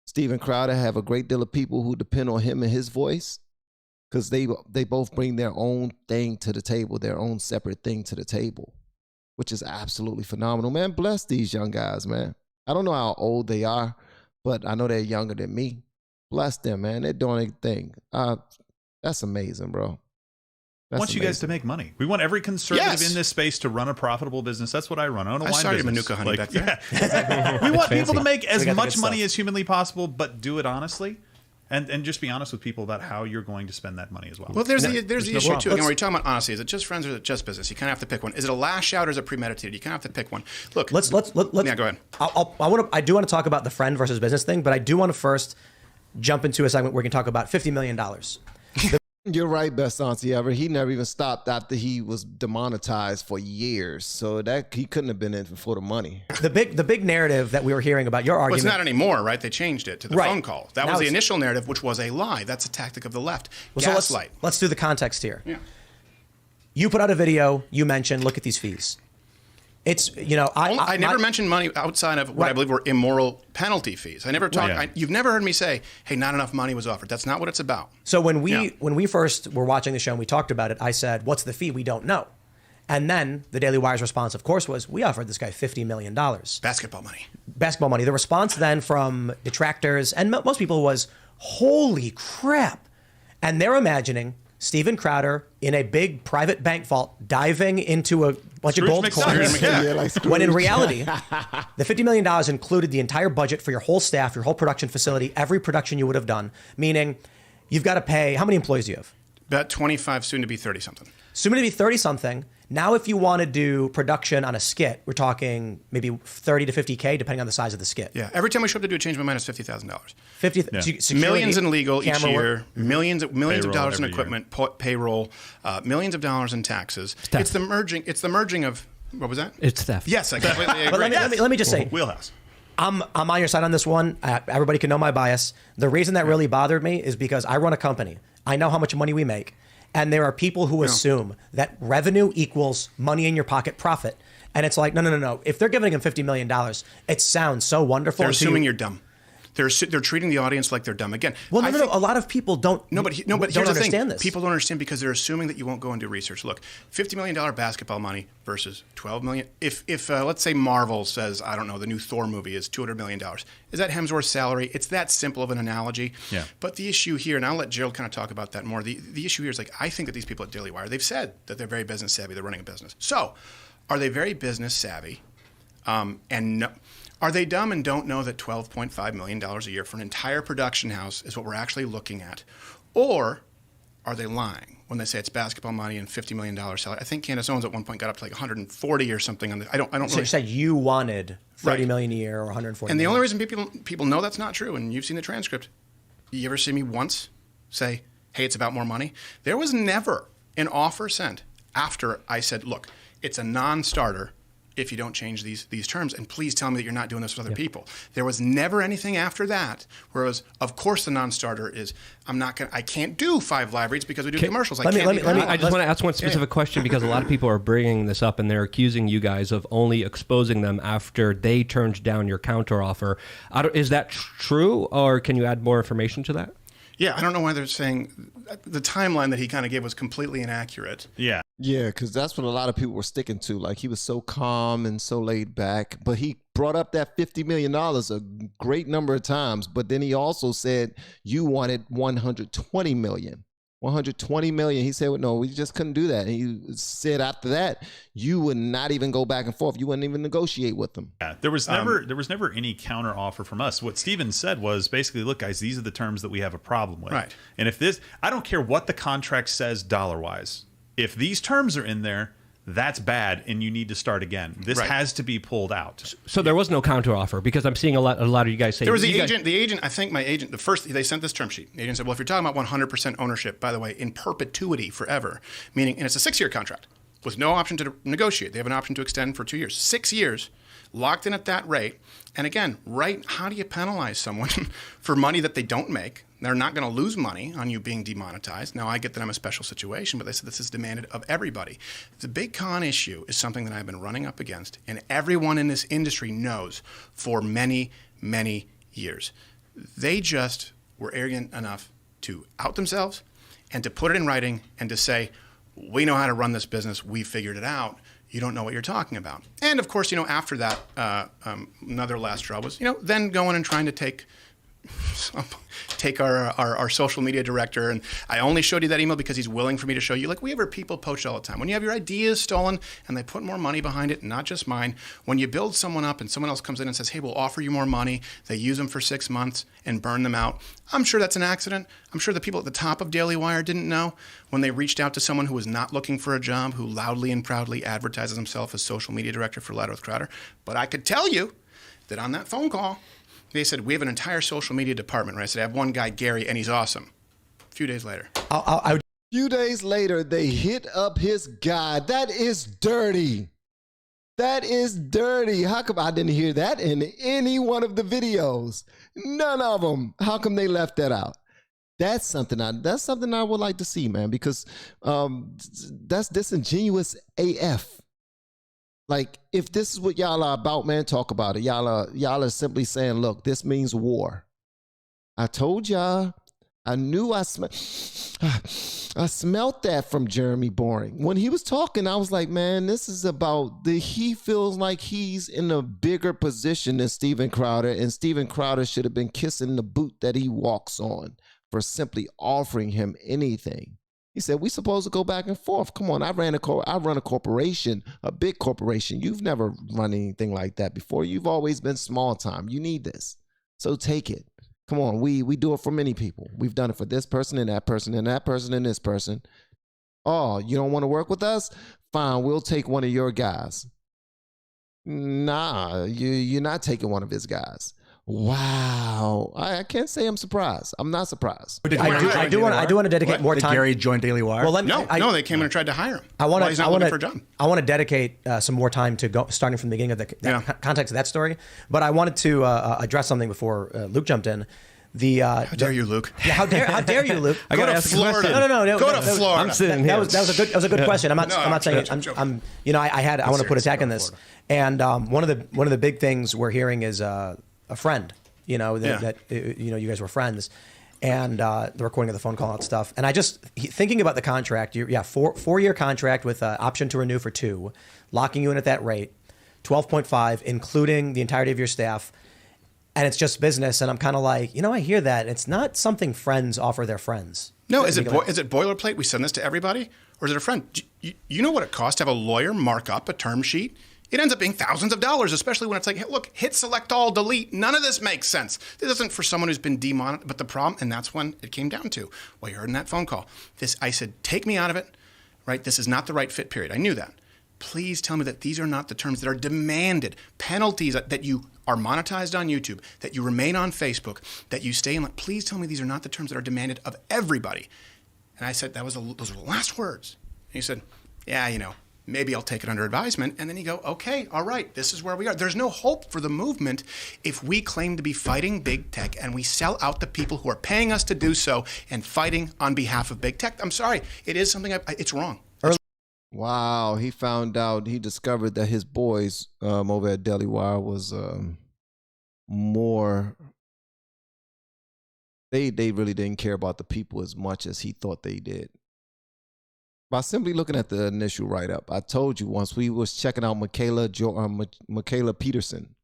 Steven Crowder have a great deal of people who depend on him and his voice. Because they both bring their own thing to the table, their own separate thing to the table, which is absolutely phenomenal. Man, bless these young guys, man. I don't know how old they are, but I know they're younger than me. Bless them, man. They're doing their thing. That's amazing, bro. I want you guys to make money. We want every conservative in this space to run a profitable business. That's what I run. I own a wine started business. Manuka honey back there. Yeah. We want people to make as got the much good money stuff. as humanly possible, but do it honestly. And just be honest with people about how you're going to spend that money as well. Well, there's the issue problem. too. Again, when you're talking about honesty, is it just friends or is it just business? You kind of have to pick one. Is it a lash out or is it premeditated? You kind of have to pick one. Look, Let's yeah, go ahead. I do want to talk about the friend versus business thing, but I do want to first jump into a segment where we can talk about $50 million. You're right, best auntie ever. He never even stopped after he was demonetized for years. So that he couldn't have been in for the money. The big narrative that we were hearing about your Well, argument. it's not anymore, right? They changed it to the Right. phone call. That Now was the it's- initial narrative, which was a lie. That's a tactic of the left. So Gaslight. let's do the context here. Yeah. You put out a video. You mentioned, look at these fees. It's, I never mentioned money outside of what I Right. believe were immoral penalty fees. I never talked. Yeah. You've never heard me say, "Hey, not enough money was offered." That's not what it's about. So when Yeah. we first were watching the show and we talked about it, I said, what's the fee? We don't know. And then the Daily Wire's response, of course, was, we offered this guy $50 million. Basketball money. Basketball money. The response then from detractors and most people was, holy crap. And they're imagining Steven Crowder in a big private bank vault diving into a bunch Scrooge of gold McDuck. coins. Yeah. like When in Scrooge. reality, the $50 million included the entire budget for your whole staff, your whole production facility, every production you would have done, meaning you've got to pay, how many employees do you have? About 25, soon to be 30 something. Soon to be 30-something. Now, if you want to do production on a skit, we're talking maybe 30 to 50K, depending on the size of the skit. Yeah. Every time we show up to do a change my mind, it's $50,000. 50, Yeah. security, Millions in legal each camera year, work. millions of Payroll dollars in every year. equipment, payroll, millions of dollars in taxes. It's the merging of what was that? It's theft. Yes, I completely agree. But let me just say, Wheelhouse. I'm on your side on this one. Everybody can know my bias. The reason that really bothered me is because I run a company. I know how much money we make. And there are people who assume that revenue equals money in your pocket profit. And it's like, no. If they're giving him $50 million, it sounds so wonderful. They're until assuming you're dumb. They're treating the audience like they're dumb again. Well, no. A lot of people don't. But here's the thing. Understand this. People don't understand because they're assuming that you won't go and do research. Look, $50 million basketball money versus $12 million. If let's say Marvel says, I don't know, the new Thor movie is $200 million. Is that Hemsworth's salary? It's that simple of an analogy. Yeah. But the issue here, and I'll let Gerald kind of talk about that more. The issue here is like I think that these people at Daily Wire, they've said that they're very business savvy. They're running a business. So, are they very business savvy? Are they dumb and don't know that $12.5 million a year for an entire production house is what we're actually looking at? Or are they lying when they say it's basketball money and $50 million salary? I think Candace Owens at one point got up to like 140 or something on the. I don't So really. you said you wanted $30 Right. million a year or 140. And the million. only reason people know that's not true, and you've seen the transcript, you ever see me once say, hey, it's about more money? There was never an offer sent after I said, look, it's a non-starter if you don't change these terms, and please tell me that you're not doing this with other people. There was never anything after that where it was, of course, the non-starter is, I can't do 5 live reads because we do commercials. I just want to ask one specific question because a lot of people are bringing this up and they're accusing you guys of only exposing them after they turned down your counteroffer. Is that true, or can you add more information to that? Yeah, I don't know why they're saying the timeline that he kind of gave was completely inaccurate. Yeah. Yeah, because that's what a lot of people were sticking to. Like, he was so calm and so laid back, but he brought up that $50 million a great number of times. But then he also said you wanted $120 million. $120 million. He said, well, no, we just couldn't do that. And he said after that, you would not even go back and forth. You wouldn't even negotiate with them. Yeah, there was never any counter offer from us. What Steven said was basically, look, guys, these are the terms that we have a problem with. Right. And if this, I don't care what the contract says dollar-wise. If these terms are in there, that's bad, and you need to start again. This has to be pulled out. So there was no counteroffer because I'm seeing a lot of you guys say there was the agent. I think my agent. The first they sent this term sheet. The agent said, "Well, if you're talking about 100% ownership, by the way, in perpetuity, forever, meaning, and it's a 6-year contract with no option to negotiate. They have an option to extend for 2 years, 6 years, locked in at that rate. And again, how do you penalize someone for money that they don't make? They're not going to lose money on you being demonetized. Now, I get that I'm a special situation, but they said this is demanded of everybody. The big con issue is something that I've been running up against, and everyone in this industry knows for many, many years. They just were arrogant enough to out themselves and to put it in writing and to say, we know how to run this business. We figured it out. You don't know what you're talking about. And, of course, after that, another last straw was, then going and trying to take our social media director, and I only showed you that email because he's willing for me to show you. Like, we have our people poached all the time. When you have your ideas stolen and they put more money behind it, not just mine, when you build someone up and someone else comes in and says, hey, we'll offer you more money, they use them for 6 months and burn them out. I'm sure that's an accident. I'm sure the people at the top of Daily Wire didn't know when they reached out to someone who was not looking for a job, who loudly and proudly advertises himself as social media director for Louder with Crowder. But I could tell you that on that phone call, they said, we have an entire social media department. Right? I said, I have one guy, Gary, and he's awesome. A few days later. Few days later, they hit up his guy. That is dirty. That is dirty. How come I didn't hear that in any one of the videos? None of them. How come they left that out? That's something I would like to see, man, because that's disingenuous AF. Like, if this is what y'all are about, man, talk about it. Y'all are simply saying, look, this means war. I told y'all. I knew I smelled that from Jeremy Boring. When he was talking, I was like, man, this is about he feels like he's in a bigger position than Steven Crowder, and Steven Crowder should have been kissing the boot that he walks on for simply offering him anything. He said, we supposed to go back and forth. Come on, I run a corporation, a big corporation. You've never run anything like that before. You've always been small time. You need this. So take it. Come on, we do it for many people. We've done it for this person and that person and that person and this person. Oh, you don't want to work with us? Fine, we'll take one of your guys. Nah, you're not taking one of his guys. Wow, I can't say I'm surprised. I'm not surprised. I do want to dedicate more time. Did Gary join Daily Wire? Well, No, they came in and tried to hire him. I want he's not looking for a job. to dedicate some more time to starting from the beginning of the context of that story. But I wanted to address something before Luke jumped in. How dare you, Luke? Yeah, how dare you, Luke? Go to Florida. No. Go to Florida. I'm sitting here. That was a good question. I'm not saying it. I'm I want to put a tack in this. And one of the big things we're hearing is a friend that you guys were friends, and the recording of the phone call and stuff. And I just thinking about the contract. 4-year contract with option to renew for 2, locking you in at that rate, 12.5, including the entirety of your staff. And it's just business. And I'm kind of like, I hear that. It's not something friends offer their friends. No, is it boilerplate? We send this to everybody? Or is it a friend? You know what it costs to have a lawyer mark up a term sheet? It ends up being thousands of dollars, especially when it's like, hey, look, hit select all, delete. None of this makes sense. This isn't for someone who's been demonetized. But the problem, and that's when it came down to, you heard in that phone call. I said, take me out of it, right? This is not the right fit, period. I knew that. Please tell me that these are not the terms that are demanded. Penalties that you are monetized on YouTube, that you remain on Facebook, that you stay in. Please tell me these are not the terms that are demanded of everybody. And I said, those were the last words. And he said, yeah, maybe I'll take it under advisement. And then you go, okay, all right, this is where we are. There's no hope for the movement if we claim to be fighting big tech and we sell out the people who are paying us to do so and fighting on behalf of big tech. I'm sorry, it is something, it's wrong. Wow, he discovered that his boys over at Daily Wire was more, they really didn't care about the people as much as he thought they did. By simply looking at the initial write-up, I told you once we was checking out Michaela Peterson.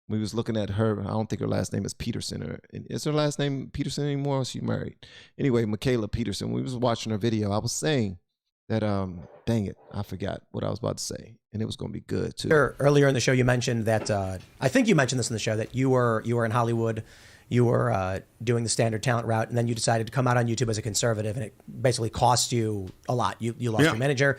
We was looking at her. I don't think her last name is Peterson. Or is her last name Peterson anymore? Or is she married? Anyway, Michaela Peterson. We was watching her video. I was saying that, dang it, I forgot what I was about to say, and it was going to be good too. Earlier in the show, you mentioned that I think you mentioned this in the show that you were in Hollywood, you were doing the standard talent route, and then you decided to come out on YouTube as a conservative, and it basically cost you a lot. You lost your manager.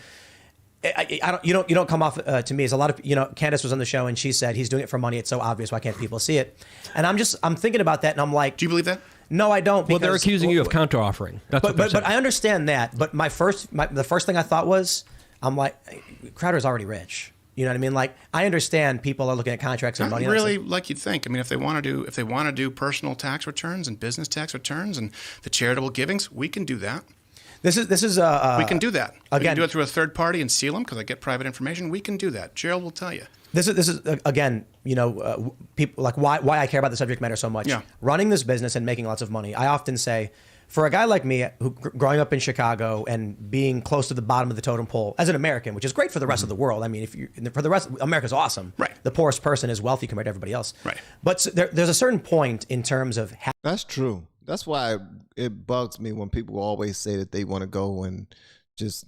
You don't come off to me as a lot of Candace was on the show and she said he's doing it for money. It's so obvious. Why can't people see it? And I'm thinking about that and I'm like, do you believe that? No, I don't. Well, they're accusing you of counter offering. But I understand that. But the first thing I thought was, I'm like, Crowder's already rich. You know what I mean? Like, I understand people are looking at contracts and money. Not really like you'd think. I mean, if they want to do personal tax returns and business tax returns and the charitable givings, we can do that. This is we can do that. Again, we can do it through a third party and seal them because I get private information. We can do that. Gerald will tell you. This is again, people like why I care about the subject matter so much. Yeah. Running this business and making lots of money. I often say, for a guy like me, who growing up in Chicago and being close to the bottom of the totem pole as an American, which is great for the rest of the world. I mean, for the rest, America's awesome. Right. The poorest person is wealthy compared to everybody else. Right. But there's a certain point in terms of that's true. That's why it bugs me when people always say that they want to go and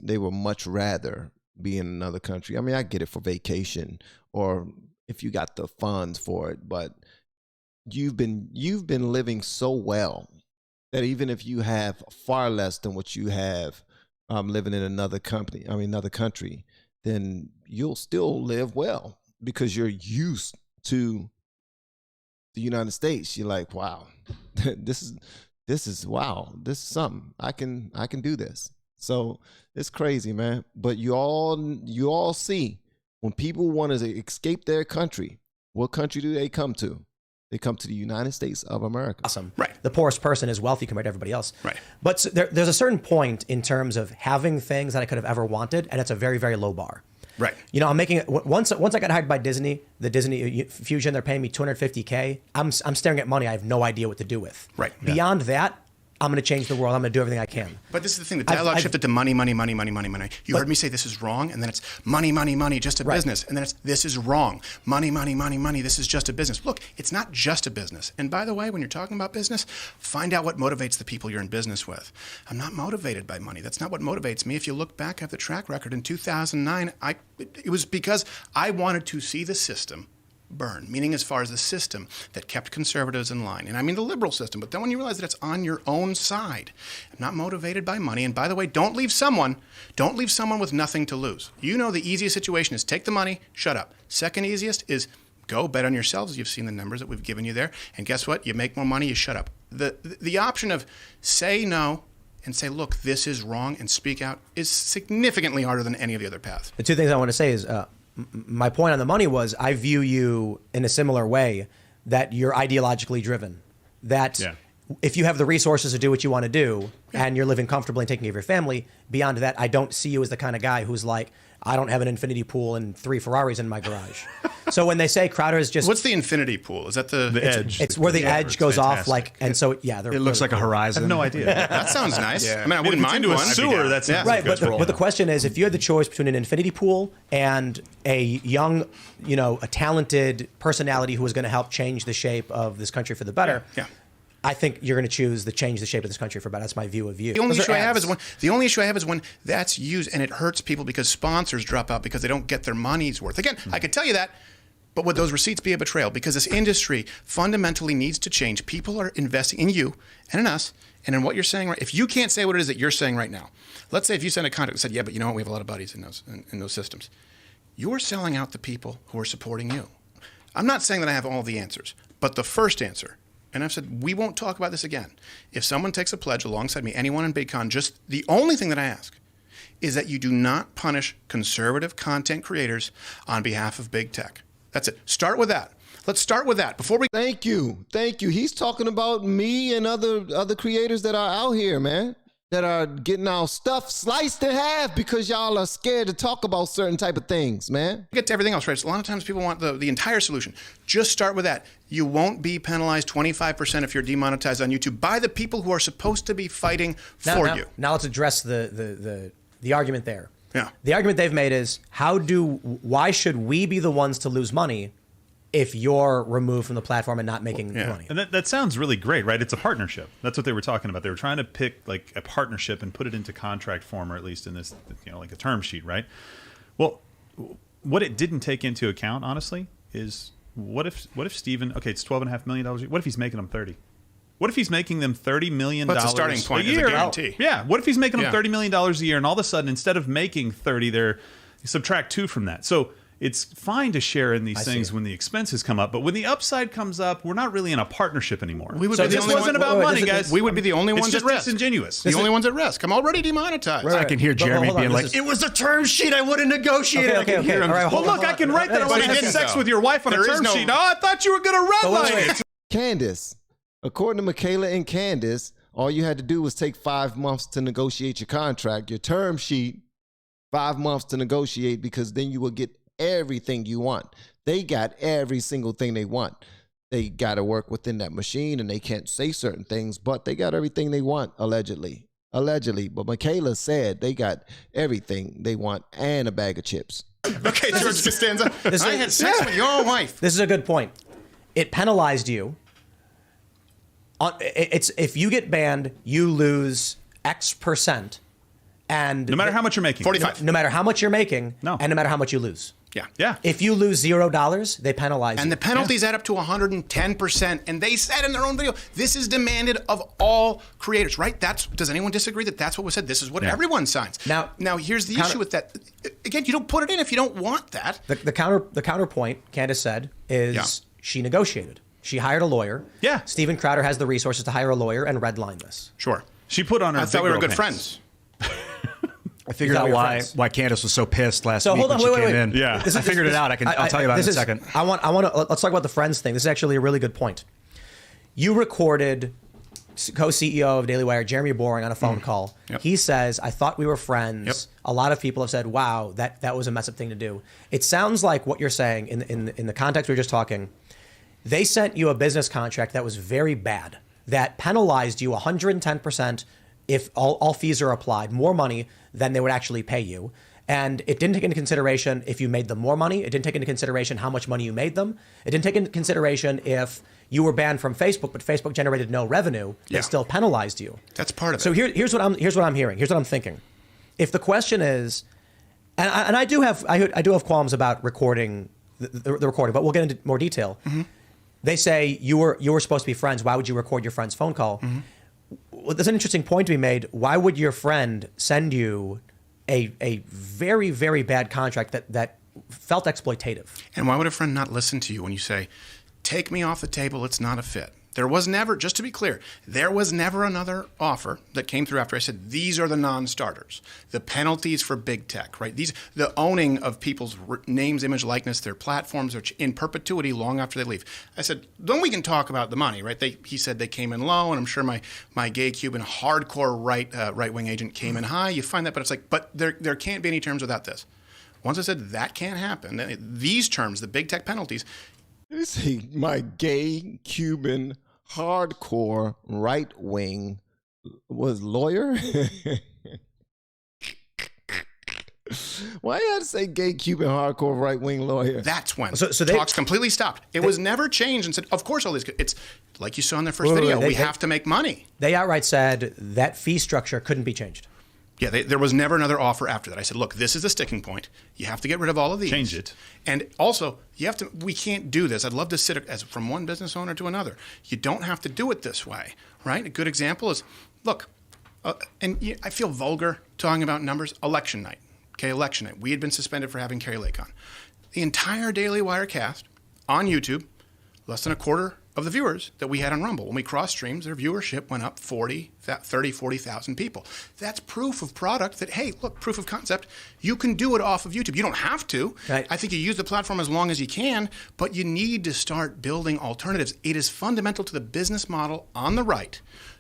they would much rather be in another country. I mean, I get it for vacation or if you got the funds for it, but you've been living so well that even if you have far less than what you have living in another country, then you'll still live well because you're used to the United States. You're like, wow, this is wow, this is something. I can do this. So it's crazy, man. But you all see when people want to escape their country, what country do they come to? They come to the United States of America. Awesome. Right. The poorest person is wealthy compared to everybody else. Right. But there's a certain point in terms of having things that I could have ever wanted, and it's a very, very low bar. Right. I'm making it once I got hired by Disney, the Disney Fusion, they're paying me $250K. I'm staring at money I have no idea what to do with. Right. Beyond that, I'm going to change the world. I'm going to do everything I can. But this is the thing. The dialogue shifted to money, money, money, money, money, money. You heard me say this is wrong, and then it's money, money, money, just a business. And then it's this is wrong. Money, money, money, money, this is just a business. Look, it's not just a business. And by the way, when you're talking about business, find out what motivates the people you're in business with. I'm not motivated by money. That's not what motivates me. If you look back at the track record in 2009, it was because I wanted to see the system burn, meaning as far as the system that kept conservatives in line. And I mean the liberal system, but then when you realize that it's on your own side, I'm not motivated by money. And by the way, don't leave someone with nothing to lose. The easiest situation is take the money, shut up. Second easiest is go bet on yourselves. You've seen the numbers that we've given you there. And guess what? You make more money, you shut up. The option of say no and say, look, this is wrong and speak out is significantly harder than any of the other paths. The two things I want to say is, my point on the money was I view you in a similar way, that you're ideologically driven, that if you have the resources to do what you want to do and you're living comfortably and taking care of your family, beyond that, I don't see you as the kind of guy who's like, I don't have an infinity pool and 3 Ferraris in my garage. So when they say Crowder is just... What's the infinity pool? Is that the edge? It's where the edge goes off, like, and so, yeah. It looks like a horizon. I have no idea. That sounds nice. I mean, I wouldn't mind into a one. sewer. That's Right, but the question is, if you had the choice between an infinity pool and a young, a talented personality who was going to help change the shape of this country for the better, I think you're going to choose to change the shape of this country for better. That's my view of you. The only issue I have is when that's used and it hurts people because sponsors drop out because they don't get their money's worth. Again, I could tell you that, but would those receipts be a betrayal? Because this industry fundamentally needs to change. People are investing in you and in us and in what you're saying. If you can't say what it is that you're saying right now, let's say if you send a contract that said, yeah, but you know what, we have a lot of buddies in those systems. You're selling out the people who are supporting you. I'm not saying that I have all the answers, but the first answer, and I've said, we won't talk about this again. If someone takes a pledge alongside me, anyone in BigCon, just the only thing that I ask is that you do not punish conservative content creators on behalf of big tech. That's it. Start with that. Let's start with that before we. Thank you. He's talking about me and other creators that are out here, man, that are getting our stuff sliced in half because y'all are scared to talk about certain type of things, man. Get to everything else, right? So a lot of times people want the entire solution. Just start with that. You won't be penalized 25% if you're demonetized on YouTube by the people who are supposed to be fighting for you. Now let's address the argument there. Yeah. The argument they've made is why should we be the ones to lose money if you're removed from the platform and not making money? And that sounds really great, right? It's a partnership. That's what they were talking about. They were trying to pick like a partnership and put it into contract form, or at least in this, like a term sheet, right? Well, what it didn't take into account, honestly, is what if Steven, okay, it's $12.5 million. What if he's making them 30? What if he's making them $30 million That's a starting point, a year? As a guarantee. Yeah. What if he's making them $30 million a year, and all of a sudden, instead of making 30, you subtract 2 from that. So it's fine to share in these things when the expenses come up, but when the upside comes up, we're not really in a partnership anymore. This wasn't about money, guys. We would be the only ones at risk. It's disingenuous. The only ones at risk. I'm already demonetized. I can hear Jeremy being like, "It was a term sheet. I would have negotiated." Okay. Well, look, I can write that I want to have sex with your wife on a term sheet. Oh, I thought you were going to redline it. Candace, according to Michaela and Candace, all you had to do was take 5 months to negotiate your contract, your term sheet, 5 months to negotiate, because then you will get everything you want. They got every single thing they want. They got to work within that machine and they can't say certain things, but they got everything they want, allegedly. But Michaela said they got everything they want and a bag of chips. Okay, George Costanza. I had sex with your wife. This is a good point. It penalized you. It's if you get banned, you lose X percent. And no matter how much you're making. 45. No matter how much you're making, No. and no matter how much you lose. Yeah. If you lose $0, they penalize you. And the penalties add up to 110%. And they said in their own video, this is demanded of all creators, right? Does anyone disagree that that's what was said? This is what everyone signs. Now here's the issue with that. Again, you don't put it in if you don't want that. The counterpoint, Candace said, is she negotiated. She hired a lawyer. Yeah. Steven Crowder has the resources to hire a lawyer and redline this. Sure. She put on her. I thought we were good friends. I figured out why Candace was so pissed last week when she came in. Yeah. I figured it out. I'll tell you about it in a second. I want to let's talk about the friends thing. This is actually a really good point. You recorded co-CEO of Daily Wire, Jeremy Boring, on a phone call. Yep. He says, "I thought we were friends." Yep. A lot of people have said, "Wow, that was a messed up thing to do." It sounds like what you're saying in the context we were just talking. They sent you a business contract that was very bad, that penalized you 110% if all fees are applied, more money than they would actually pay you. And it didn't take into consideration if you made them more money. It didn't take into consideration how much money you made them. It didn't take into consideration if you were banned from Facebook, but Facebook generated no revenue. They still penalized you. That's part of it. So here's what I'm hearing. Here's what I'm thinking. If the question is, and I do have qualms about recording the recording, but we'll get into more detail. Mm-hmm. They say you were supposed to be friends. Why would you record your friend's phone call? Mm-hmm. Well, there's an interesting point to be made. Why would your friend send you a very, very bad contract that felt exploitative? And why would a friend not listen to you when you say, take me off the table, it's not a fit? There was never, just to be clear, there was never another offer that came through after I said, these are the non-starters. The penalties for big tech, right? The owning of people's names, image, likeness, their platforms are in perpetuity long after they leave. I said, then we can talk about the money, right? He said they came in low, and I'm sure my gay Cuban hardcore right-wing agent came in high. You find that, but it's like, but there can't be any terms without this. Once I said that can't happen, then these terms, the big tech penalties. Let me see. My gay Cuban hardcore right wing was lawyer. Why you have to say gay Cuban hardcore right wing lawyer? That's when talks completely stopped. It was never changed and said, of course, all these. It's like you saw in their first video. We have to make money. They outright said that fee structure couldn't be changed. Yeah, there was never another offer after that. I said, look, this is the sticking point. You have to get rid of all of these. Change it. And also, you have to. We can't do this. I'd love to sit as from one business owner to another. You don't have to do it this way, right? A good example is, look, I feel vulgar talking about numbers. Election night. Okay, election night. We had been suspended for having Carrie Lake on. The entire Daily Wire cast on YouTube, less than a quarter of the viewers that we had on Rumble. When we crossed streams, their viewership went up 40,000 people. That's proof of product that, hey, look, proof of concept. You can do it off of YouTube. You don't have to. Right. I think you use the platform as long as you can, but you need to start building alternatives. It is fundamental to the business model on the right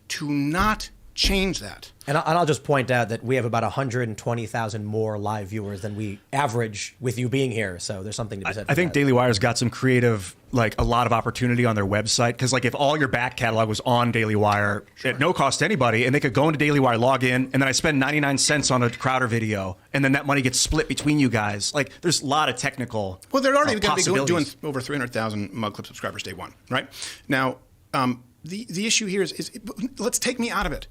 to not change that. And I'll just point out that we have about 120,000 more live viewers than we average with you being here. So there's something to be said for I think that. Daily Wire's got some creative, like a lot of opportunity on their website. Because like if all your back catalog was on Daily Wire at no cost to anybody, and they could go into Daily Wire, log in, and then I spend 99 cents on a Crowder video, and then that money gets split between you guys. Like there's a lot of technical Well, they're already going to be doing possibilities. over 300,000 Mug Clip subscribers day one, right? Now, the issue here is let's take me out of it.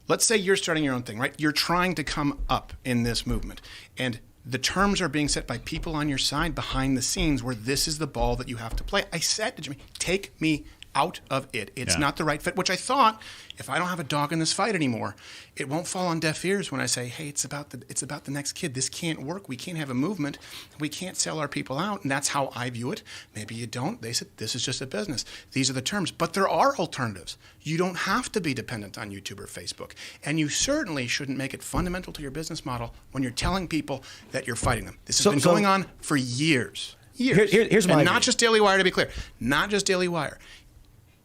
Let's say you're starting your own thing, right? You're trying to come up in this movement. And the terms are being set by people on your side behind the scenes where this is the ball that you have to play. I said to Jimmy, take me out of it. It's not the right fit, which I thought, if I don't have a dog in this fight anymore, it won't fall on deaf ears when I say, hey, it's about the next kid. This can't work. We can't have a movement. We can't sell our people out. And that's how I view it. Maybe you don't. They said, this is just a business. These are the terms. But there are alternatives. You don't have to be dependent on YouTube or Facebook. And you certainly shouldn't make it fundamental to your business model when you're telling people that you're fighting them. This has been going on for years. Here's my and not view. just Daily Wire, to be clear. Not just Daily Wire.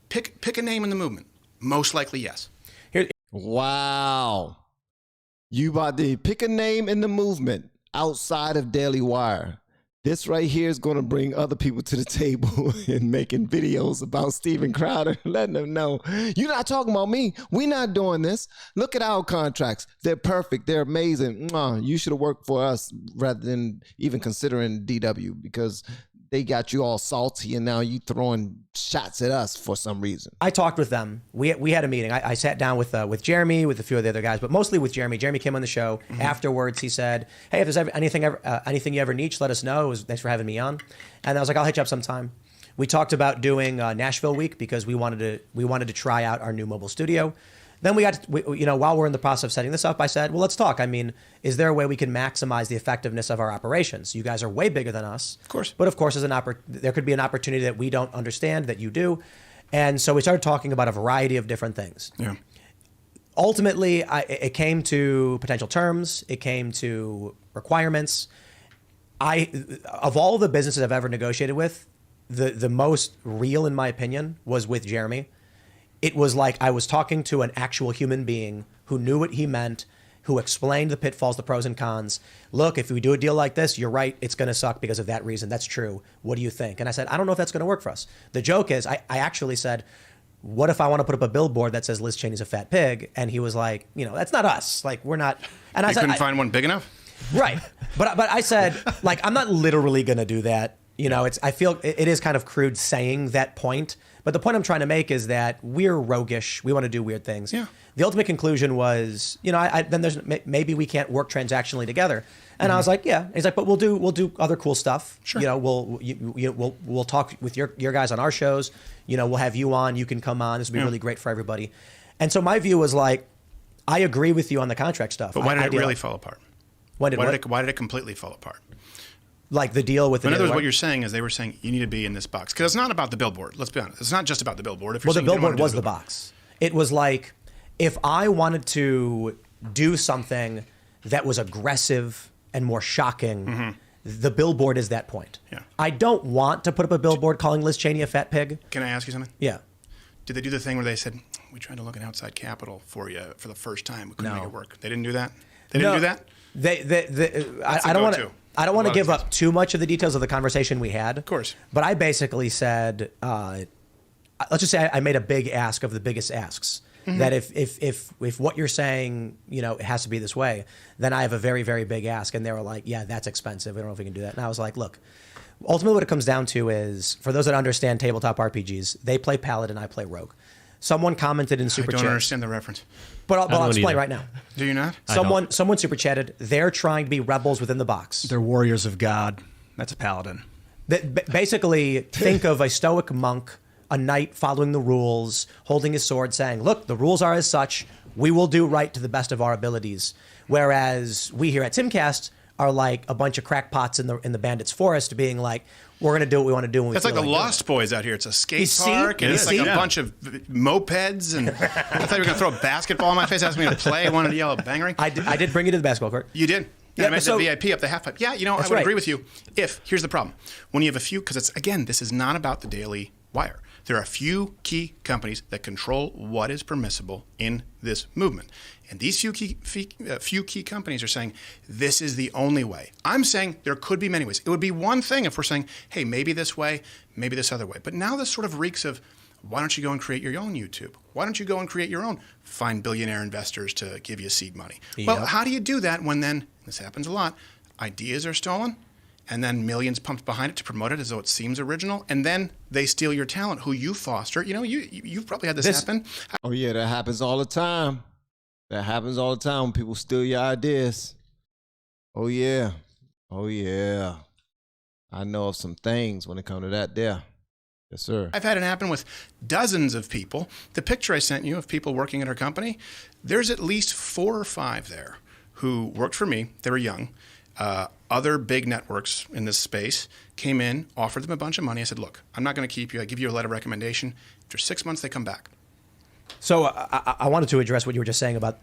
Pick a name in the movement. Most likely, yes. Wow. You about to pick a name in the movement outside of Daily Wire. This right here is going to bring other people to the table and making videos about Steven Crowder, letting them know, you're not talking about me. We're not doing this. Look at our contracts. They're perfect. They're amazing. You should have worked for us rather than even considering DW because they got you all salty and now you throwing shots at us for some reason. I talked with them. We had a meeting. I sat down with Jeremy, with a few of the other guys, but mostly with Jeremy. Jeremy came on the show. Mm-hmm. Afterwards, he said, hey, if there's anything you ever need, let us know. Thanks for having me on. And I was like, I'll hit you up sometime. We talked about doing Nashville Week because we wanted to try out our new mobile studio. Then while we're in the process of setting this up, I said, well, let's talk. I mean, is there a way we can maximize the effectiveness of our operations? You guys are way bigger than us. Of course. But of course, there could be an opportunity that we don't understand that you do. And so we started talking about a variety of different things. Yeah. Ultimately, it came to potential terms. It came to requirements. Of all the businesses I've ever negotiated with, the most real, in my opinion, was with Jeremy. It was like I was talking to an actual human being who knew what he meant, who explained the pitfalls, the pros and cons. Look, if we do a deal like this, you're right, it's going to suck because of that reason. That's true. What do you think? And I said, I don't know if that's going to work for us. The joke is, I actually said, what if I want to put up a billboard that says Liz Cheney's a fat pig? And he was like, that's not us. Like, we're not. And I said, couldn't find one big enough? Right. But I said, like, I'm not literally going to do that. I feel it is kind of crude saying that point. But the point I'm trying to make is that we're roguish. We want to do weird things. Yeah. The ultimate conclusion was, then there's maybe we can't work transactionally together. And I was like, yeah. And he's like, but we'll do other cool stuff. Sure. We'll talk with your guys on our shows. We'll have you on. You can come on. This will be really great for everybody. And so my view was like, I agree with you on the contract stuff. But why did it really fall apart? Why did it completely fall apart? Like the deal with the. In other words, what you're saying is they were saying you need to be in this box because it's not about the billboard. Let's be honest. It's not just about the billboard. If you're the billboard was the box. It was like if I wanted to do something that was aggressive and more shocking, the billboard is that point. Yeah. I don't want to put up a billboard calling Liz Cheney a fat pig. Can I ask you something? Yeah. Did they do the thing where they said we tried to look at outside capital for you for the first time? We couldn't make it work. They didn't do that. They didn't do that. I don't want to. I don't want to give up too much of the details of the conversation we had. Of course. But I basically said, let's just say I made a big ask of the biggest asks. That if what you're saying, it has to be this way, then I have a very, very big ask. And they were like, yeah, that's expensive. I don't know if we can do that. And I was like, look, ultimately what it comes down to is, for those that understand tabletop RPGs, they play Paladin, I play Rogue. Someone commented in Super Chat. I don't understand the reference. But I'll explain right now. Do you not? Someone Super Chatted, they're trying to be rebels within the box. They're warriors of God. That's a paladin. Basically, think of a stoic monk, a knight following the rules, holding his sword, saying, look, the rules are as such. We will do right to the best of our abilities. Whereas we here at Timcast are like a bunch of crackpots in the bandits' forest, being like, we're going to do what we want to do when we That's feel like the doing Lost it. Boys out here. It's a skate park, and it's like a bunch of mopeds, and I thought you were going to throw a basketball in my face, ask me to play. I wanted to yell a bangering. I did bring you to the basketball court. You did? Yeah, I made the VIP up the half pipe. Yeah, I would agree with you. Here's the problem. When you have a few, because it's, again, this is not about the Daily Wire. There are a few key companies that control what is permissible in this movement. And these few key companies are saying, this is the only way. I'm saying there could be many ways. It would be one thing if we're saying, hey, maybe this way, maybe this other way. But now this sort of reeks of, why don't you go and create your own YouTube? Why don't you go and create your own? Find billionaire investors to give you seed money. Yep. Well, how do you do that when then, this happens a lot, ideas are stolen, and then millions pumped behind it to promote it as though it seems original, and then they steal your talent, who you foster. You've probably had this happen. Oh, yeah, that happens all the time. That happens all the time when people steal your ideas. Oh, yeah. Oh, yeah. I know of some things when it comes to that there. Yes, sir. I've had it happen with dozens of people. The picture I sent you of people working at our company, there's at least 4 or 5 there who worked for me. They were young. Other big networks in this space came in, offered them a bunch of money. I said, look, I'm not going to keep you. I give you a letter of recommendation. After 6 months, they come back. So I wanted to address what you were just saying about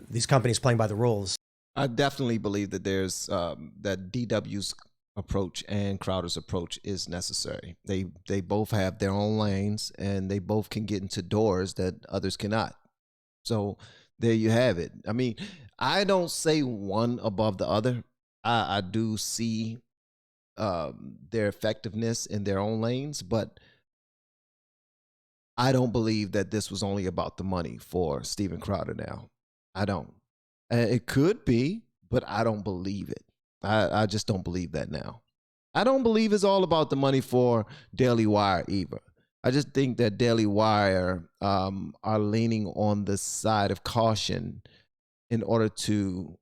these companies playing by the rules. I definitely believe that there's that DW's approach and Crowder's approach is necessary. They both have their own lanes, and they both can get into doors that others cannot. So there you have it. I mean, I don't say one above the other. I do see their effectiveness in their own lanes, but I don't believe that this was only about the money for Steven Crowder now. I don't. It could be, but I don't believe it. I just don't believe that now. I don't believe it's all about the money for Daily Wire either. I just think that Daily Wire are leaning on the side of caution in order to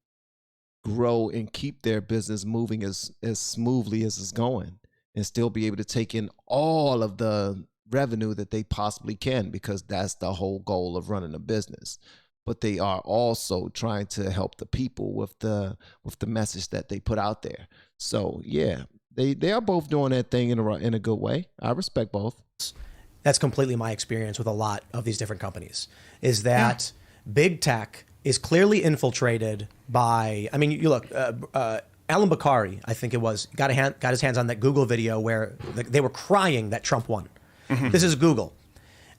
grow and keep their business moving as smoothly as it's going, and still be able to take in all of the revenue that they possibly can, because that's the whole goal of running a business. But they are also trying to help the people with the message that they put out there. So yeah, they are both doing that thing in a good way. I respect both. That's completely my experience with a lot of these different companies, is that big tech is clearly infiltrated by, I mean, you look, Alan Bakari, I think it was, got his hands on that Google video where they were crying that Trump won. Mm-hmm. This is Google.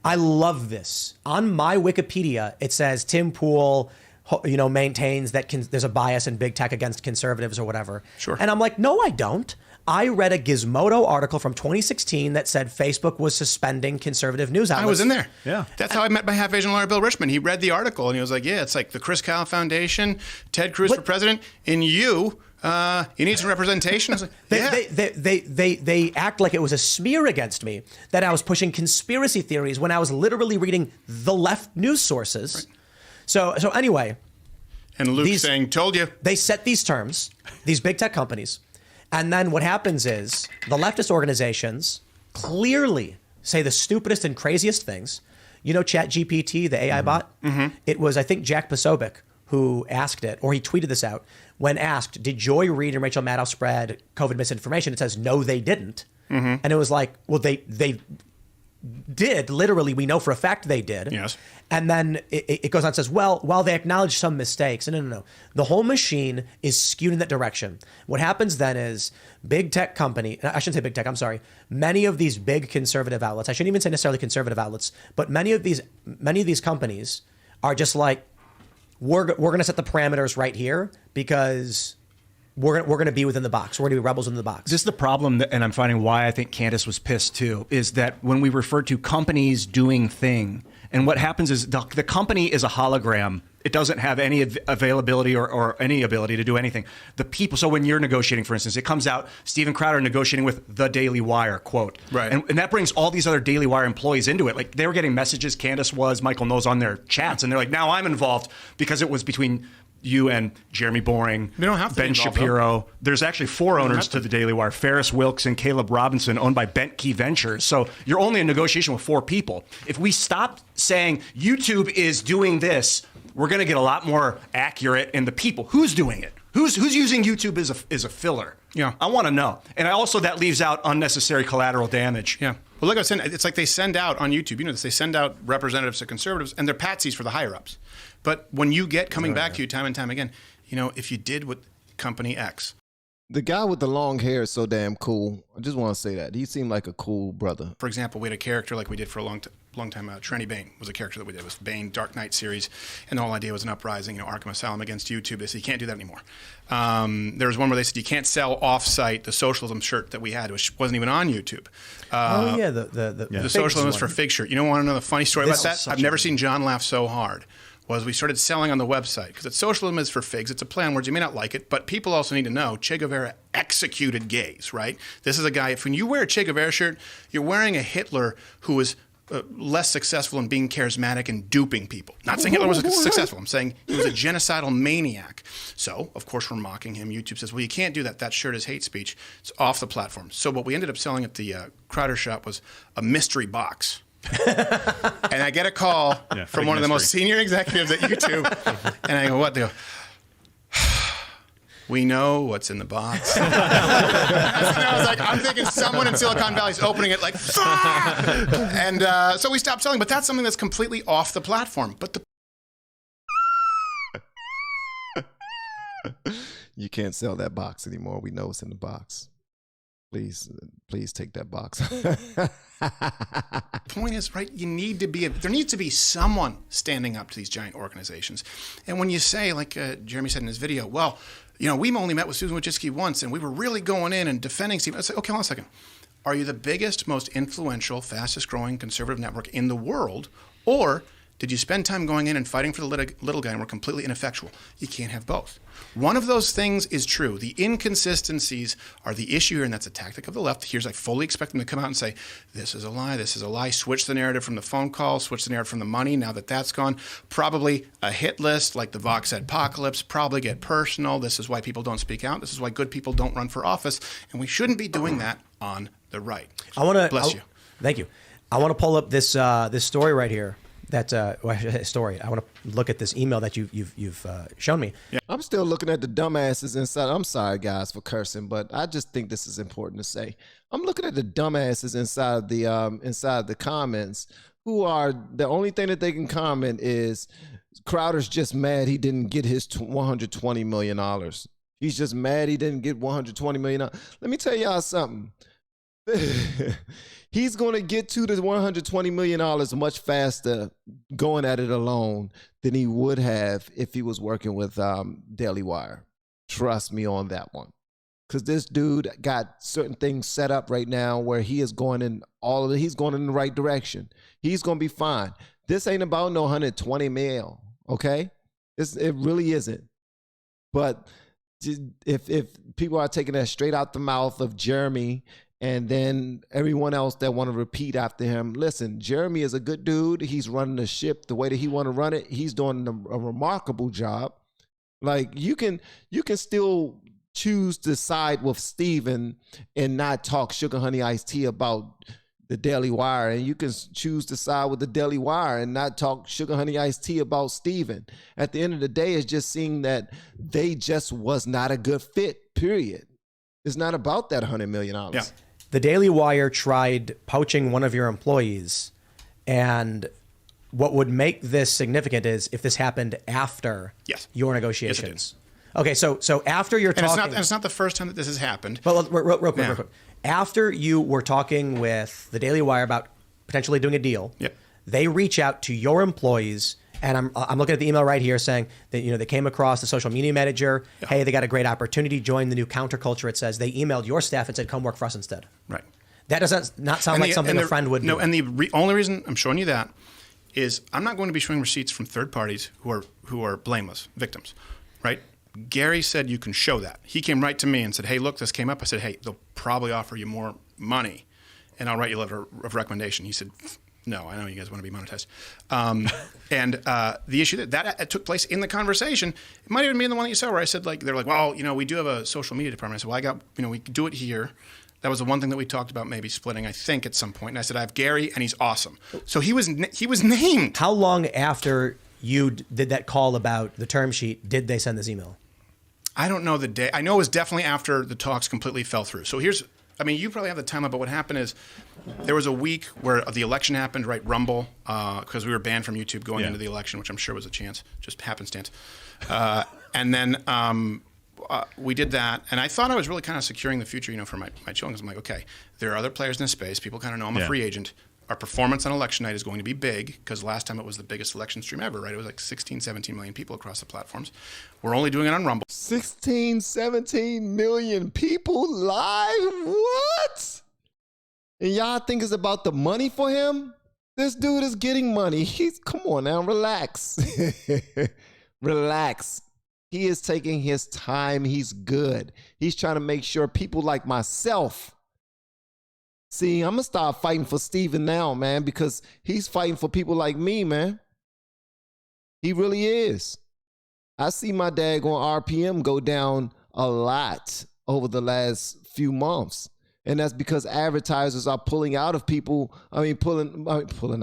I love this. On my Wikipedia, it says Tim Pool, maintains that there's a bias in big tech against conservatives or whatever. Sure. And I'm like, no, I don't. I read a Gizmodo article from 2016 that said Facebook was suspending conservative news outlets. I was in there. Yeah. That's how I met my half-Asian lawyer, Bill Richmond. He read the article, and he was like, yeah, it's like the Chris Kyle Foundation, Ted Cruz for president, and you need some representation. I was like, they act like it was a smear against me, that I was pushing conspiracy theories when I was literally reading the left news sources. Right. So anyway. And Luke saying, told you. They set these terms, these big tech companies. And then what happens is the leftist organizations clearly say the stupidest and craziest things. ChatGPT, the AI bot? Mm-hmm. It was, I think, Jack Posobiec who asked it, or he tweeted this out. When asked, did Joy Reid and Rachel Maddow spread COVID misinformation? It says, no, they didn't. Mm-hmm. And it was like, well, they did. Literally, we know for a fact they did. Yes. And then it goes on and says, well, while they acknowledge some mistakes, no. The whole machine is skewed in that direction. What happens then is big tech company, I shouldn't say big tech, I'm sorry. Many of these big conservative outlets, I shouldn't even say necessarily conservative outlets, but many of these companies are just like, we're going to set the parameters right here because we're going to be within the box. We're going to be rebels in the box. This is the problem, and I'm finding why I think Candace was pissed too, is that when we refer to companies doing thing, and what happens is the company is a hologram. It doesn't have any availability or any ability to do anything. The people, so when you're negotiating, for instance, it comes out, Steven Crowder negotiating with the Daily Wire, quote. Right. And that brings all these other Daily Wire employees into it. Like, they were getting messages, Candace was, Michael knows, on their chats, and they're like, now I'm involved because it was between you and Jeremy Boring, They don't have to be Ben involved, Shapiro. There's actually 4 owners to the Daily Wire: Ferris Wilks and Caleb Robinson, owned by Bent Key Ventures. So you're only in negotiation with 4 people. If we stop saying YouTube is doing this, we're going to get a lot more accurate in the people. Who's doing it? Who's using YouTube as a filler? Yeah. I want to know. And that leaves out unnecessary collateral damage. Yeah. Well, like I was saying, it's like they send out on YouTube, you know this, they send out representatives to conservatives, and they're patsies for the higher-ups. But when you get coming back to you time and time again, you know, if you did what company X. The guy with the long hair is so damn cool. I just want to say that. He seemed like a cool brother. For example, we had a character like we did for a long time. Trenny Bain was a character that we did. It was Bain Dark Knight series, and the whole idea was an uprising, you know, Arkham Asylum against YouTube. They said you can't do that anymore. There was one where they said you can't sell off-site the socialism shirt that we had, which wasn't even on YouTube. The socialism was for fig shirt. You know, want to know the funny story about that? I've never seen John laugh so hard. Was we started selling on the website because it's socialism is for figs. It's a play on words. You may not like it, but people also need to know Che Guevara executed gays, right? This is a guy, when you wear a Che Guevara shirt, you're wearing a Hitler who was less successful in being charismatic and duping people. Not saying Hitler was successful. I'm saying he was a genocidal maniac. So, of course, we're mocking him. YouTube says, well, you can't do that. That shirt is hate speech. It's off the platform. So what we ended up selling at the Crowder shop was a mystery box. And I get a call from one of the most senior executives at YouTube, and I go, what? They go, we know what's in the box. And I was like, I'm thinking someone in Silicon Valley is opening it like, and so we stopped selling. But that's something that's completely off the platform. But You can't sell that box anymore. We know it's in the box. Please take that box. point is, right, there needs to be someone standing up to these giant organizations. And when you say, like Jeremy said in his video, well, you know, we only met with Susan Wojcicki once, and we were really going in and defending Steve. I say, okay, hold on a second. Are you the biggest, most influential, fastest growing conservative network in the world, or did you spend time going in and fighting for the little guy and were completely ineffectual? You can't have both. One of those things is true. The inconsistencies are the issue here, and that's a tactic of the left. Here's, I fully expect them to come out and say, this is a lie, switch the narrative from the phone call, switch the narrative from the money, now that that's gone. Probably a hit list like the Vox Apocalypse, probably get personal. This is why people don't speak out. This is why good people don't run for office, and we shouldn't be doing that on the right. Bless you. Thank you. I want to pull up this story right here. Story. I want to look at this email that you've shown me. Yeah. I'm still looking at the dumbasses inside. I'm sorry, guys, for cursing, but I just think this is important to say. I'm looking at the dumbasses inside the comments, who are the only thing that they can comment is Crowder's just mad he didn't get his $120 million. He's just mad he didn't get $120 million. Let me tell y'all something. He's going to get to the $120 million much faster going at it alone than he would have if he was working with Daily Wire. Trust me on that one. Because this dude got certain things set up right now where he is going in he's going in the right direction. He's going to be fine. This ain't about no 120 mil, okay? It really isn't. But if people are taking that straight out the mouth of Jeremy and then everyone else that want to repeat after him, listen, Jeremy is a good dude. He's running the ship the way that he want to run it. He's doing a remarkable job. Like, you can still choose to side with Steven and not talk sugar honey iced tea about the Daily Wire, and you can choose to side with the Daily Wire and not talk sugar honey iced tea about Steven. At the end of the day, it's just seeing that they just was not a good fit, period. It's not about that $100 million. Yeah. The Daily Wire tried poaching one of your employees, and what would make this significant is if this happened after your negotiations. Yes, okay, so after you're talking... And it's not the first time that this has happened. But real quick. After you were talking with the Daily Wire about potentially doing a deal, they reach out to your employees And I'm looking at the email right here saying that, they came across the social media manager. Yeah. Hey, they got a great opportunity. Join the new counterculture. It says they emailed your staff and said, come work for us instead. Right. That does not sound like something a friend would do. No, and the only reason I'm showing you that is I'm not going to be showing receipts from third parties who are blameless victims, right? Gary said you can show that. He came right to me and said, hey, look, this came up. I said, hey, they'll probably offer you more money, and I'll write you a letter of recommendation. He said, no, I know you guys want to be monetized. And the issue that took place in the conversation, it might even be in the one that you saw where I said, like, they're like, well, we do have a social media department. I said, well, we do it here. That was the one thing that we talked about maybe splitting, I think, at some point. And I said, I have Gary, and he's awesome. So he was named. How long after you did that call about the term sheet did they send this email? I don't know the day. I know it was definitely after the talks completely fell through. So you probably have the timeline, but what happened is there was a week where the election happened, right? Rumble, because we were banned from YouTube going into the election, which I'm sure was a chance, just happenstance. And then we did that, and I thought I was really kind of securing the future, for my children. Because I'm like, okay, there are other players in this space. People kind of know I'm a free agent. Our performance on election night is going to be big because last time it was the biggest election stream ever, right? It was like 16, 17 million people across the platforms. We're only doing it on Rumble. 16, 17 million people live? What? And y'all think it's about the money for him? This dude is getting money. Come on now, relax. Relax. He is taking his time. He's good. He's trying to make sure people like myself. See, I'm going to start fighting for Steven now, man, because he's fighting for people like me, man. He really is. I see my daggone RPM go down a lot over the last few months. And that's because advertisers are pulling out of people. Pulling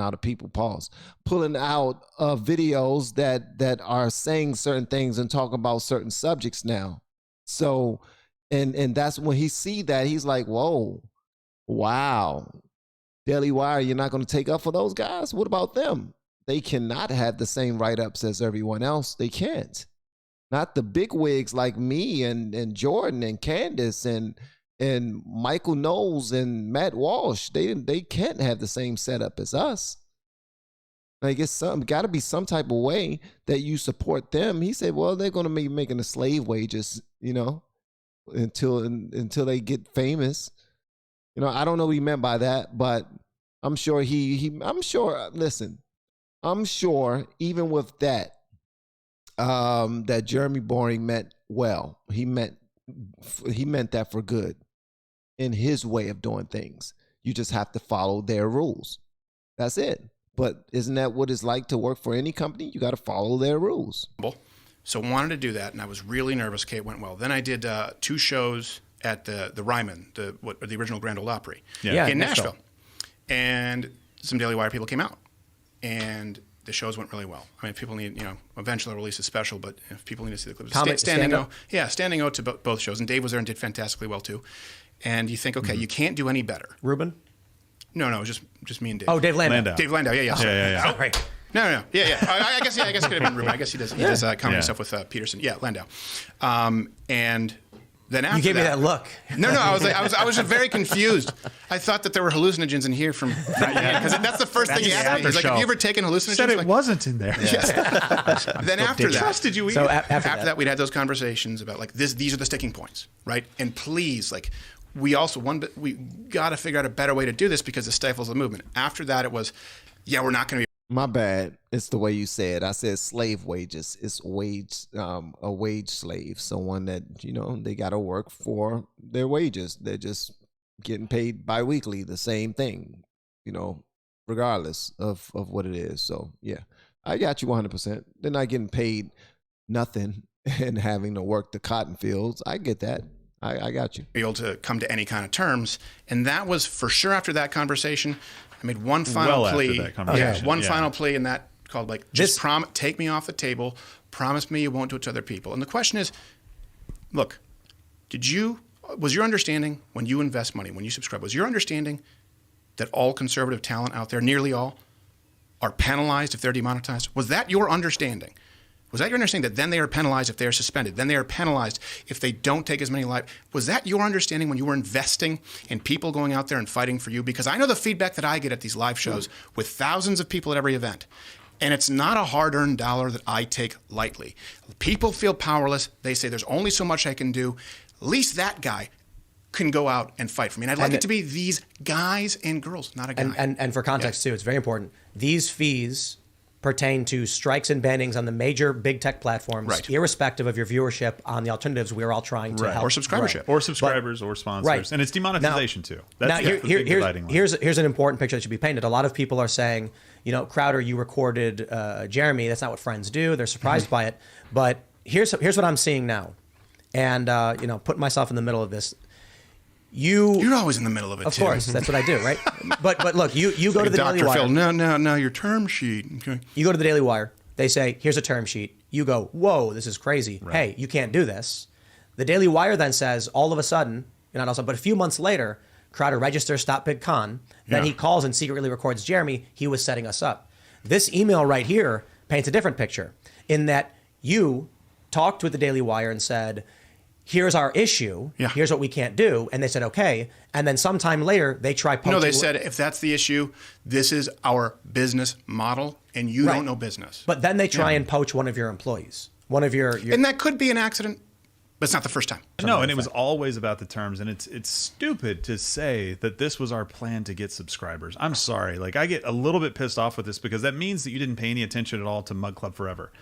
out of people, pause. Pulling out videos that are saying certain things and talking about certain subjects now. So, and that's when he see that, he's like, whoa. Wow. Daily Wire, you're not going to take up for those guys? What about them? They cannot have the same write-ups as everyone else. They can't. Not the big wigs like me and Jordan and Candace and Michael Knowles and Matt Walsh. They can't have the same setup as us. Like, it's got to be some type of way that you support them. He said, well, they're going to be making the slave wages, until they get famous. I don't know what he meant by that, but I'm sure I'm sure even with that, that Jeremy Boring meant well. He meant that for good in his way of doing things. You just have to follow their rules. That's it. But isn't that what it's like to work for any company? You got to follow their rules. So wanted to do that, and I was really nervous. Okay, it went well. Then I did 2 shows at the Ryman, the original Grand Ole Opry, in Nashville. And some Daily Wire people came out, and the shows went really well. I mean, if people need, eventually I'll release a special, but if people need to see the clips, standing O to both shows, and Dave was there and did fantastically well too. And you think, okay, you can't do any better. Ruben? No, it was just me and Dave. Oh, Dave Landau. Dave Landau, yeah. Oh, right. No. Yeah. I guess it could have been Ruben. I guess he does comedy stuff with Peterson. Yeah, Landau. And then after you gave me that look. No, I was just very confused. I thought that there were hallucinogens in here from because that's the first thing he asked me. He's like, "Have you ever taken hallucinogens?" Said it wasn't in there. Yes. Then after that, trusted you. So after that, we'd had those conversations about like this. These are the sticking points, right? And please, like, we got to figure out a better way to do this because it stifles the movement. After that, it was, we're not going to be. My bad. It's the way you said. I said slave wages. It's a wage slave, someone that, they got to work for their wages. They're just getting paid biweekly, the same thing, regardless of what it is. So, yeah, I got you 100%. They're not getting paid nothing and having to work the cotton fields. I get that. I got you. Be able to come to any kind of terms. And that was for sure after that conversation. I made one final plea. After that conversation. Final plea, and that called like, take me off the table. Promise me you won't do it to other people. And the question is, look, was your understanding when you invest money, when you subscribe, was your understanding that all conservative talent out there, nearly all, are penalized if they're demonetized? Was that your understanding? Was that your understanding that then they are penalized if they are suspended? Then they are penalized if they don't take as many lives? Was that your understanding when you were investing in people going out there and fighting for you? Because I know the feedback that I get at these live shows with thousands of people at every event. And it's not a hard-earned dollar that I take lightly. People feel powerless. They say there's only so much I can do. At least that guy can go out and fight for me. And I'd like it to be these guys and girls, not a guy. And for context, too, it's very important. These fees pertain to strikes and bannings on the major big tech platforms, irrespective of your viewership on the alternatives we're all trying to help. Or subscribership. Or subscribers or sponsors. And it's demonetization, too. That's here's an important picture that should be painted. A lot of people are saying, you know, Crowder, you recorded Jeremy. That's not what friends do. They're surprised by it. But here's what I'm seeing now. And, you know, putting myself in the middle of this. You're always in the middle of it, Of course, that's what I do, right? But look, you go to the Daily Wire. Phil, no, your term sheet. Okay. You go to the Daily Wire. They say, here's a term sheet. You go, whoa, this is crazy. Right. Hey, you can't do this. The Daily Wire then says, all of a sudden, not also, but a few months later, Crowder registers Stop Big Con. Then he calls and secretly records Jeremy. He was setting us up. This email right here paints a different picture in that you talked with the Daily Wire and said, here's our issue. Yeah. Here's what we can't do. And they said, okay. And then sometime later, they try poaching. No, they said, if that's the issue, this is our business model, and you don't know business. But then they try and poach one of your employees. One of your... And that could be an accident, but it's not the first time. No, and it was always about the terms, and it's stupid to say that this was our plan to get subscribers. I'm sorry. Like, I get a little bit pissed off with this because that means that you didn't pay any attention at all to Mug Club Forever.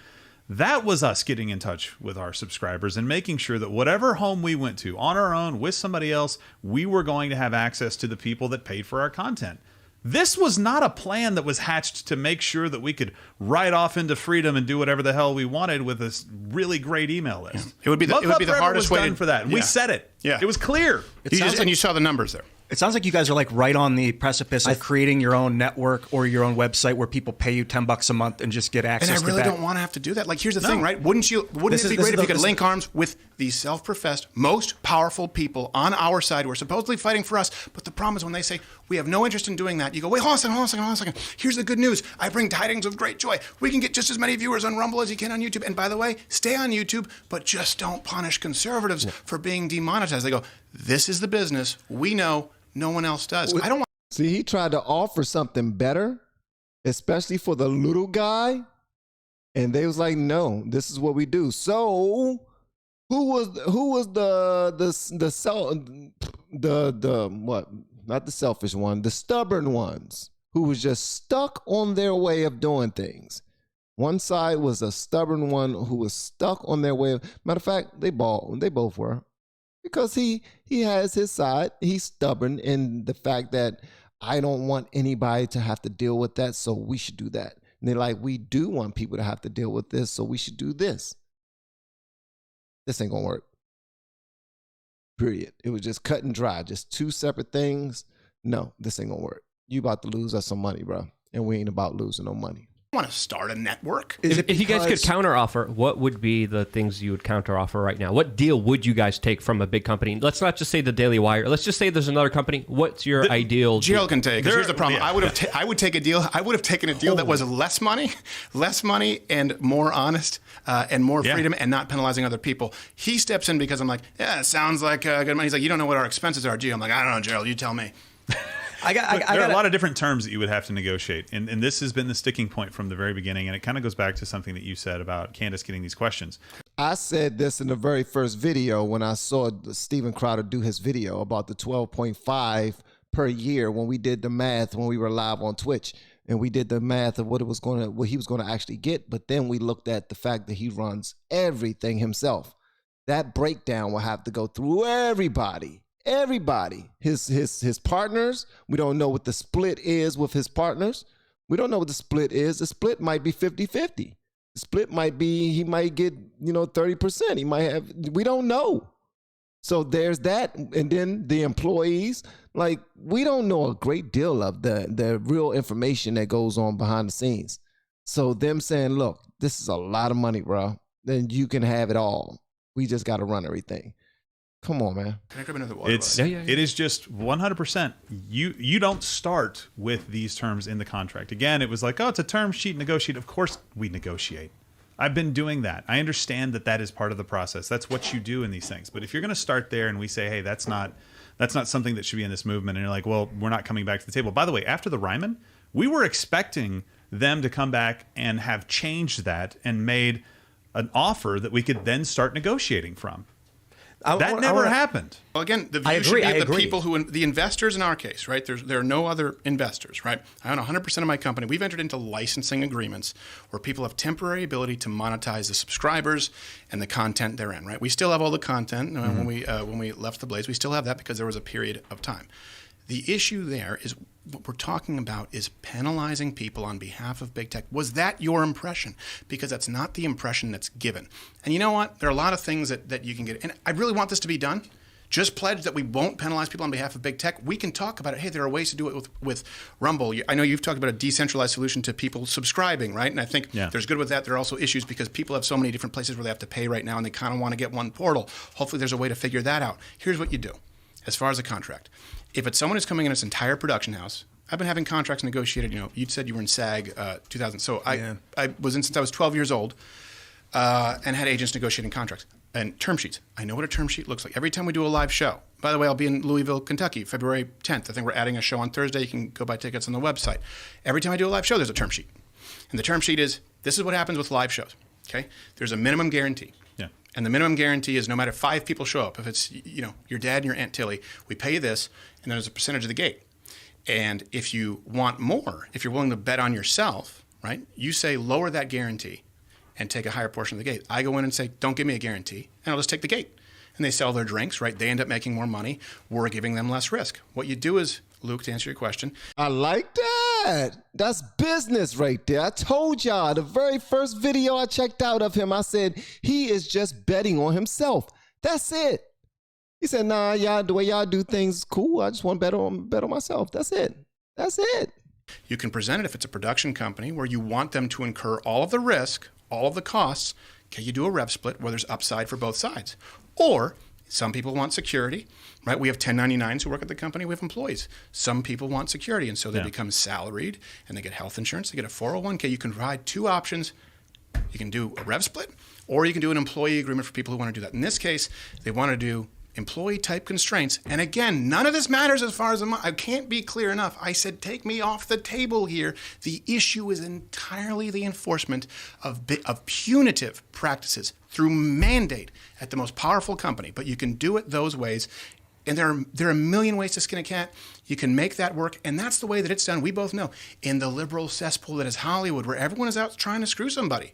That was us getting in touch with our subscribers and making sure that whatever home we went to on our own with somebody else, we were going to have access to the people that paid for our content. This was not a plan that was hatched to make sure that we could ride off into freedom and do whatever the hell we wanted with this really great email list. Yeah. It would be the hardest way for that. We said it. Yeah. It was clear. And you saw the numbers there. It sounds like you guys are like right on the precipice of creating your own network or your own website where people pay you $10 a month and just get access to that. And I really don't want to have to do that. Like, here's the thing, right? Wouldn't it be great if you could link arms with the self-professed, most powerful people on our side who are supposedly fighting for us? But the problem is when they say, we have no interest in doing that, you go, wait, hold on a second. Here's the good news. I bring tidings of great joy. We can get just as many viewers on Rumble as you can on YouTube. And by the way, stay on YouTube, but just don't punish conservatives for being demonetized. They go, this is the business. We know. No one else does. I don't want. See, he tried to offer something better, especially for the little guy, and they was like, "No, this is what we do." So, who was what? Not the selfish one, the stubborn ones who was just stuck on their way of doing things. One side was a stubborn one who was stuck on their way. Matter of fact, they both were. Because he has his side. He's stubborn in the fact that I don't want anybody to have to deal with that, so we should do that. And they're like, we do want people to have to deal with this, so we should do this. This ain't gonna work. Period. It was just cut and dry, just two separate things. No, this ain't gonna work. You about to lose us some money, bro. And we ain't about losing no money. I want to start a network. If you guys could counteroffer, what would be the things you would counteroffer right now? What deal would you guys take from a big company? Let's not just say the Daily Wire. Let's just say there's another company. What's your ideal deal? Gerald can take. Because here's the problem. I would take a deal. I would have taken a deal that was less money, and more honest, and more freedom, and not penalizing other people. He steps in because I'm like, yeah, it sounds like good money. He's like, you don't know what our expenses are, Gio. I'm like, I don't know, Gerald. You tell me. There are a lot of different terms that you would have to negotiate, and this has been the sticking point from the very beginning, and it kind of goes back to something that you said about Candace getting these questions. I said this in the very first video when I saw Steven Crowder do his video about the 12.5 per year when we did the math when we were live on Twitch, and we did the math of what he was going to actually get, but then we looked at the fact that he runs everything himself. That breakdown will have to go through everybody, his partners. We don't know what the split is with his partners. We don't know what the split is. The split might be 50-50. The split might be, he might get, 30%. He might have, we don't know. So there's that. And then the employees, like, we don't know a great deal of the real information that goes on behind the scenes. So them saying, look, this is a lot of money, bro. Then you can have it all. We just got to run everything. Come on, man. Can I grab another water? It is just 100%. You don't start with these terms in the contract. Again, it was like, oh, it's a term sheet, negotiate. Of course we negotiate. I've been doing that. I understand that is part of the process. That's what you do in these things. But if you're going to start there and we say, hey, that's not something that should be in this movement, and you're like, well, we're not coming back to the table. By the way, after the Ryman, we were expecting them to come back and have changed that and made an offer that we could then start negotiating from. That never happened. Well, again, the view I should be agree. of the people who, the investors in our case, right? There are no other investors, right? I own 100% of my company. We've entered into licensing agreements where people have temporary ability to monetize the subscribers and the content therein, right? We still have all the content. When we left the Blaze, we still have that because there was a period of time. The issue there is what we're talking about is penalizing people on behalf of big tech. Was that your impression? Because that's not the impression that's given. And you know what? There are a lot of things that you can get. And I really want this to be done. Just pledge that we won't penalize people on behalf of big tech. We can talk about it. Hey, there are ways to do it with Rumble. I know you've talked about a decentralized solution to people subscribing, right? And I think there's good with that. There are also issues because people have so many different places where they have to pay right now and they kind of want to get one portal. Hopefully there's a way to figure that out. Here's what you do as far as a contract. If it's someone who's coming in as an entire production house, I've been having contracts negotiated. You know, you said you were in SAG 2000. So I was in since I was 12 years old and had agents negotiating contracts and term sheets. I know what a term sheet looks like. Every time we do a live show. By the way, I'll be in Louisville, Kentucky, February 10th. I think we're adding a show on Thursday. You can go buy tickets on the website. Every time I do a live show, there's a term sheet. And the term sheet is, this is what happens with live shows. Okay? There's a minimum guarantee. Yeah. And the minimum guarantee is no matter 5 people show up, if it's, you know, your dad and your Aunt Tilly, we pay you this, and then there's a percentage of the gate. And if you want more, if you're willing to bet on yourself, right, you say lower that guarantee and take a higher portion of the gate. I go in and say, don't give me a guarantee, and I'll just take the gate. And they sell their drinks, right? They end up making more money. We're giving them less risk. What you do is, Luke, to answer your question. I like that. That's business right there. I told y'all the very first video I checked out of him, I said, he is just betting on himself. That's it. He said, nah, y'all, the way y'all do things is cool. I just want to bet on myself. That's it. That's it. You can present it if it's a production company where you want them to incur all of the risk, all of the costs. Can you do a rev split where there's upside for both sides? Or some people want security, right? We have 1099s who work at the company. We have employees. Some people want security, and so they become salaried, and they get health insurance. They get a 401k. You can provide 2 options. You can do a rev split, or you can do an employee agreement for people who want to do that. In this case, they want to do employee-type constraints. And again, none of this matters as far as I can't be clear enough. I said, take me off the table here. The issue is entirely the enforcement of punitive practices through mandate at the most powerful company. But you can do it those ways. And there are a million ways to skin a cat. You can make that work. And that's the way that it's done. We both know in the liberal cesspool that is Hollywood, where everyone is out trying to screw somebody.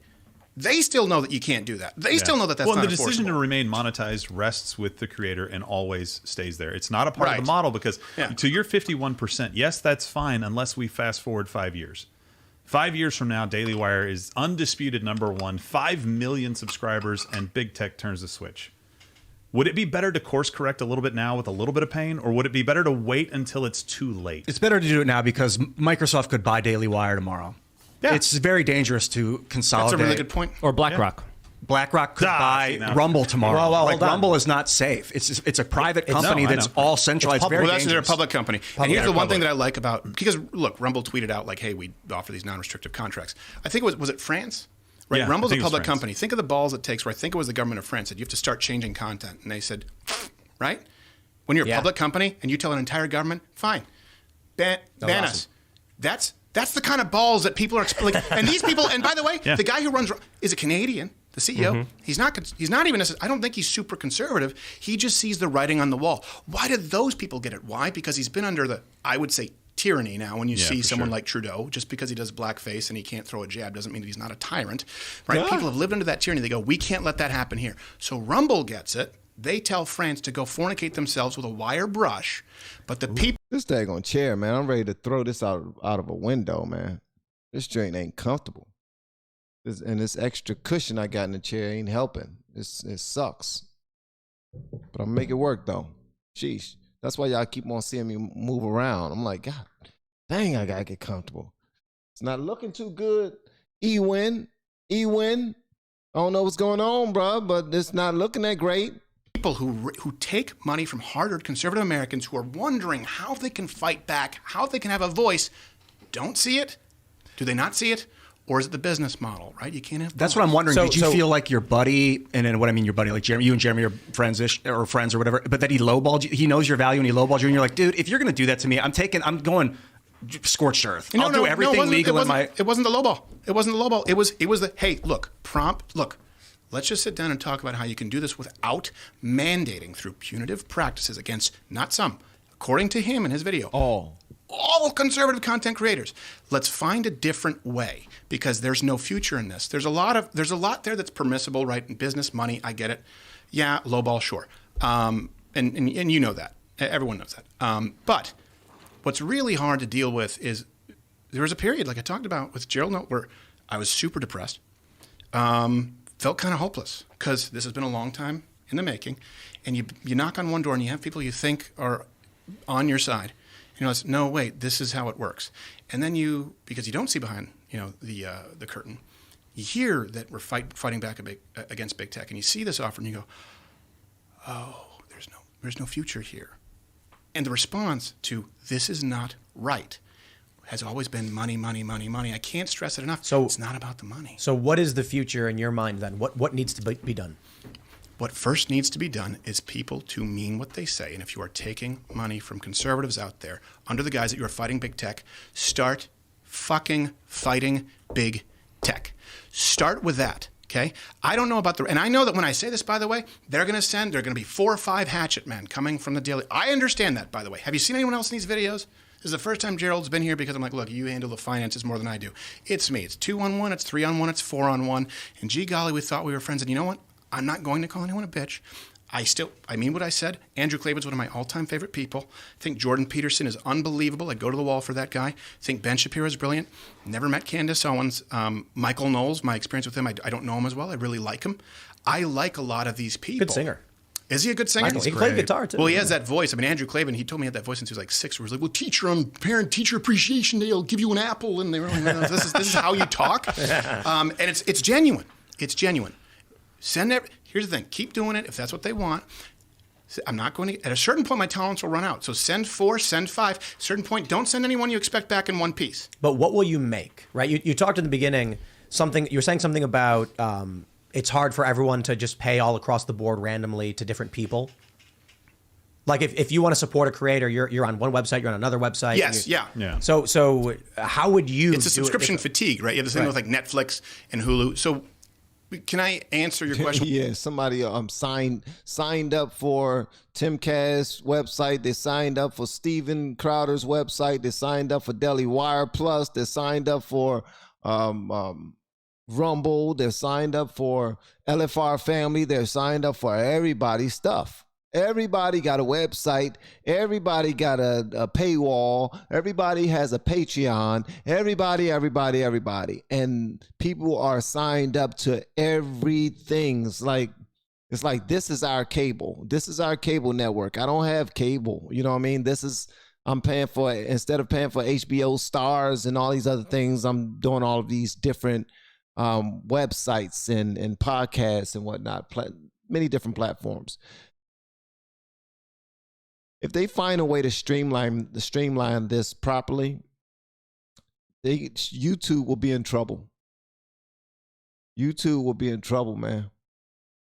They still know that you can't do that. They still know that that's not enforceable. Well, the decision to remain monetized rests with the creator and always stays there. It's not a part of the model because to your 51%, yes, that's fine unless we fast forward 5 years. 5 years from now, Daily Wire is undisputed #1, 5 million subscribers, and big tech turns the switch. Would it be better to course correct a little bit now with a little bit of pain, or would it be better to wait until it's too late? It's better to do it now because Microsoft could buy Daily Wire tomorrow. Yeah. It's very dangerous to consolidate. That's a really good point. Or BlackRock. BlackRock could buy Rumble tomorrow. Well, Rumble is not safe. It's a private company that's all centralized. Well, that's their public company. And here's the one thing that I like about, because look, Rumble tweeted out like, hey, we offer these non-restrictive contracts. I think was it France? Right, yeah, Rumble's a public company. Think of the balls it takes. Right, think it was the government of France said you have to start changing content, and they said, right, when you're a public company and you tell an entire government, fine, ban us. That's the kind of balls that people are like, and these people. And by the way, the guy who runs is a Canadian, the CEO. He's not even. I don't think he's super conservative. He just sees the writing on the wall. Why did those people get it? Why? Because he's been under the, I would say, tyranny now. When you see someone like Trudeau, just because he does blackface and he can't throw a jab doesn't mean that he's not a tyrant, right? Yeah. People have lived under that tyranny. They go, we can't let that happen here. So Rumble gets it. They tell France to go fornicate themselves with a wire brush, but the people. This daggone chair, man. I'm ready to throw this out of a window, man. This joint ain't comfortable. This extra cushion I got in the chair ain't helping. It sucks. But I'm make it work though. Sheesh. That's why y'all keep on seeing me move around. I'm like, God dang, I gotta get comfortable. It's not looking too good. E-win. I don't know what's going on, bro, but it's not looking that great. People who take money from hard-earned conservative Americans who are wondering how they can fight back, how they can have a voice, don't see it. Do they not see it? Or is it the business model, right? You can't have both. That's what I'm wondering. Did you feel like your buddy, and then what I mean your buddy, like Jeremy, you and Jeremy are friends or whatever, but that he lowballed you? He knows your value and he lowballed you, and you're like, dude, if you're going to do that to me, I'm going scorched earth. No, I'll do everything legal in my. It wasn't the lowball. It wasn't the lowball. It was the, hey, look, look. Let's just sit down and talk about how you can do this without mandating through punitive practices against not some, according to him in his video. All conservative content creators. Let's find a different way because there's no future in this. There's a lot there that's permissible, right? In business, money, I get it. Yeah, lowball, sure. And you know that. Everyone knows that. But what's really hard to deal with is there was a period, like I talked about with Gerald Note, where I was super depressed, felt kind of hopeless because this has been a long time in the making, and you knock on one door and you have people you think are on your side. You know, it's, no, wait, this is how it works. And then because you don't see behind, the curtain, you hear that we're fighting back against big tech, and you see this offer, and you go, oh, there's no future here. And the response to this is not right has always been money, money, money, money. I can't stress it enough. So it's not about the money. So what is the future in your mind then? What needs to be done? What first needs to be done is people to mean what they say. And if you are taking money from conservatives out there, under the guise that you are fighting big tech, start fucking fighting big tech. Start with that, okay? I don't know about and I know that when I say this, by the way, there are going to be 4 or 5 hatchet men coming from the Daily. I understand that, by the way. Have you seen anyone else in these videos? This is the first time Gerald's been here because I'm like, look, you handle the finances more than I do. It's me. It's 2-on-1, it's 3-on-1, it's 4-on-1. And gee golly, we thought we were friends. And you know what? I'm not going to call anyone a bitch. I mean what I said. Andrew Klavan's one of my all-time favorite people. I think Jordan Peterson is unbelievable. I'd go to the wall for that guy. I think Ben Shapiro is brilliant. Never met Candace Owens. Michael Knowles, my experience with him, I don't know him as well. I really like him. I like a lot of these people. Good singer. Is he a good singer? He played guitar too. Well, he has that voice. I mean, Andrew Klavan, he told me he had that voice since he was like 6, where he was like, well, teacher, on Parent-Teacher Appreciation Day, I'll give you an apple. And they were like, this is how you talk. And it's genuine. It's genuine. Here's the thing. Keep doing it if that's what they want. I'm not going to, at a certain point, my tolerance will run out. So send 4, send 5. At a certain point, don't send anyone you expect back in one piece. But what will you make, right? You talked in the beginning, you were saying something about it's hard for everyone to just pay all across the board randomly to different people. Like if you want to support a creator, you're on one website, you're on another website. Yes, yeah. So how would you It's a subscription fatigue, right? You have the same with like Netflix and Hulu. So can I answer your question? Yeah, somebody signed up for Timcast website. They signed up for Steven Crowder's website. They signed up for Daily Wire Plus. They signed up for Rumble. They're signed up for LFR Family. They're signed up for everybody's stuff. Everybody got a website. Everybody got a paywall. Everybody has a Patreon. Everybody. And people are signed up to everything. It's like this is our cable. This is our cable network. I don't have cable. You know what I mean? I'm paying for, instead of paying for HBO Stars and all these other things, I'm doing all of these different websites and podcasts and whatnot, many different platforms. If they find a way to streamline this properly, YouTube will be in trouble. YouTube will be in trouble, man.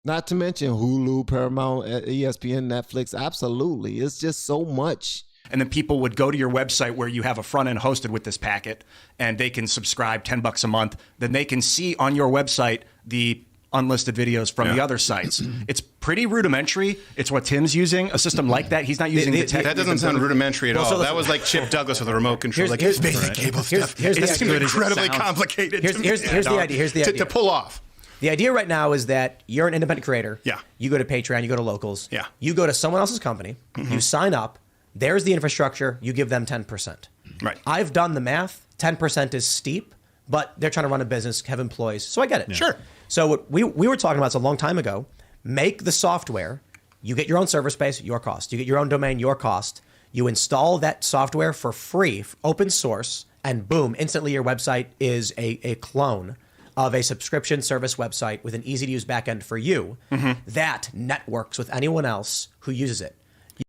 Not to mention Hulu, Paramount, ESPN, Netflix. Absolutely. It's just so much. And then people would go to your website where you have a front end hosted with this packet, and they can subscribe $10 a month. Then they can see on your website the unlisted videos from the other sites. It's pretty rudimentary. It's what Tim's using, a system like that. He's not using the tech. That doesn't sound rudimentary at all. That was like Chip Douglas with a remote control. Here's basic cable stuff. It's incredibly complicated. Here's the idea. To pull off. The idea right now is that you're an independent creator. Yeah. You go to Patreon, you go to Locals. Yeah. You go to someone else's company. Mm-hmm. You sign up. There's the infrastructure. You give them 10%. Right. I've done the math. 10% is steep, but they're trying to run a business, have employees. So I get it. Yeah. Sure. So what we were talking about a long time ago, make the software. You get your own server space, your cost. You get your own domain, your cost. You install that software for free, open source, and boom, instantly your website is a clone of a subscription service website with an easy-to-use backend for you that networks with anyone else who uses it.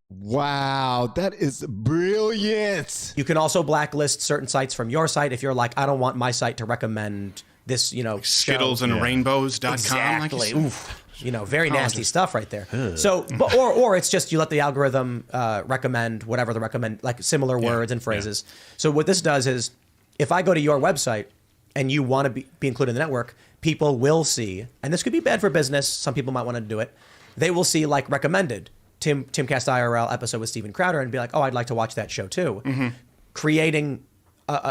Wow, that is brilliant. You can also blacklist certain sites from your site if you're like, I don't want my site to recommend this, Skittles show. and rainbows.com. Exactly. Oof. Very nasty stuff right there. So, or it's just you let the algorithm recommend whatever like similar words and phrases. So what this does is, if I go to your website and you want to be included in the network, people will see, and this could be bad for business. Some people might want to do it. They will see like recommended Timcast IRL episode with Steven Crowder and be like, oh, I'd like to watch that show too. Mm-hmm. Creating.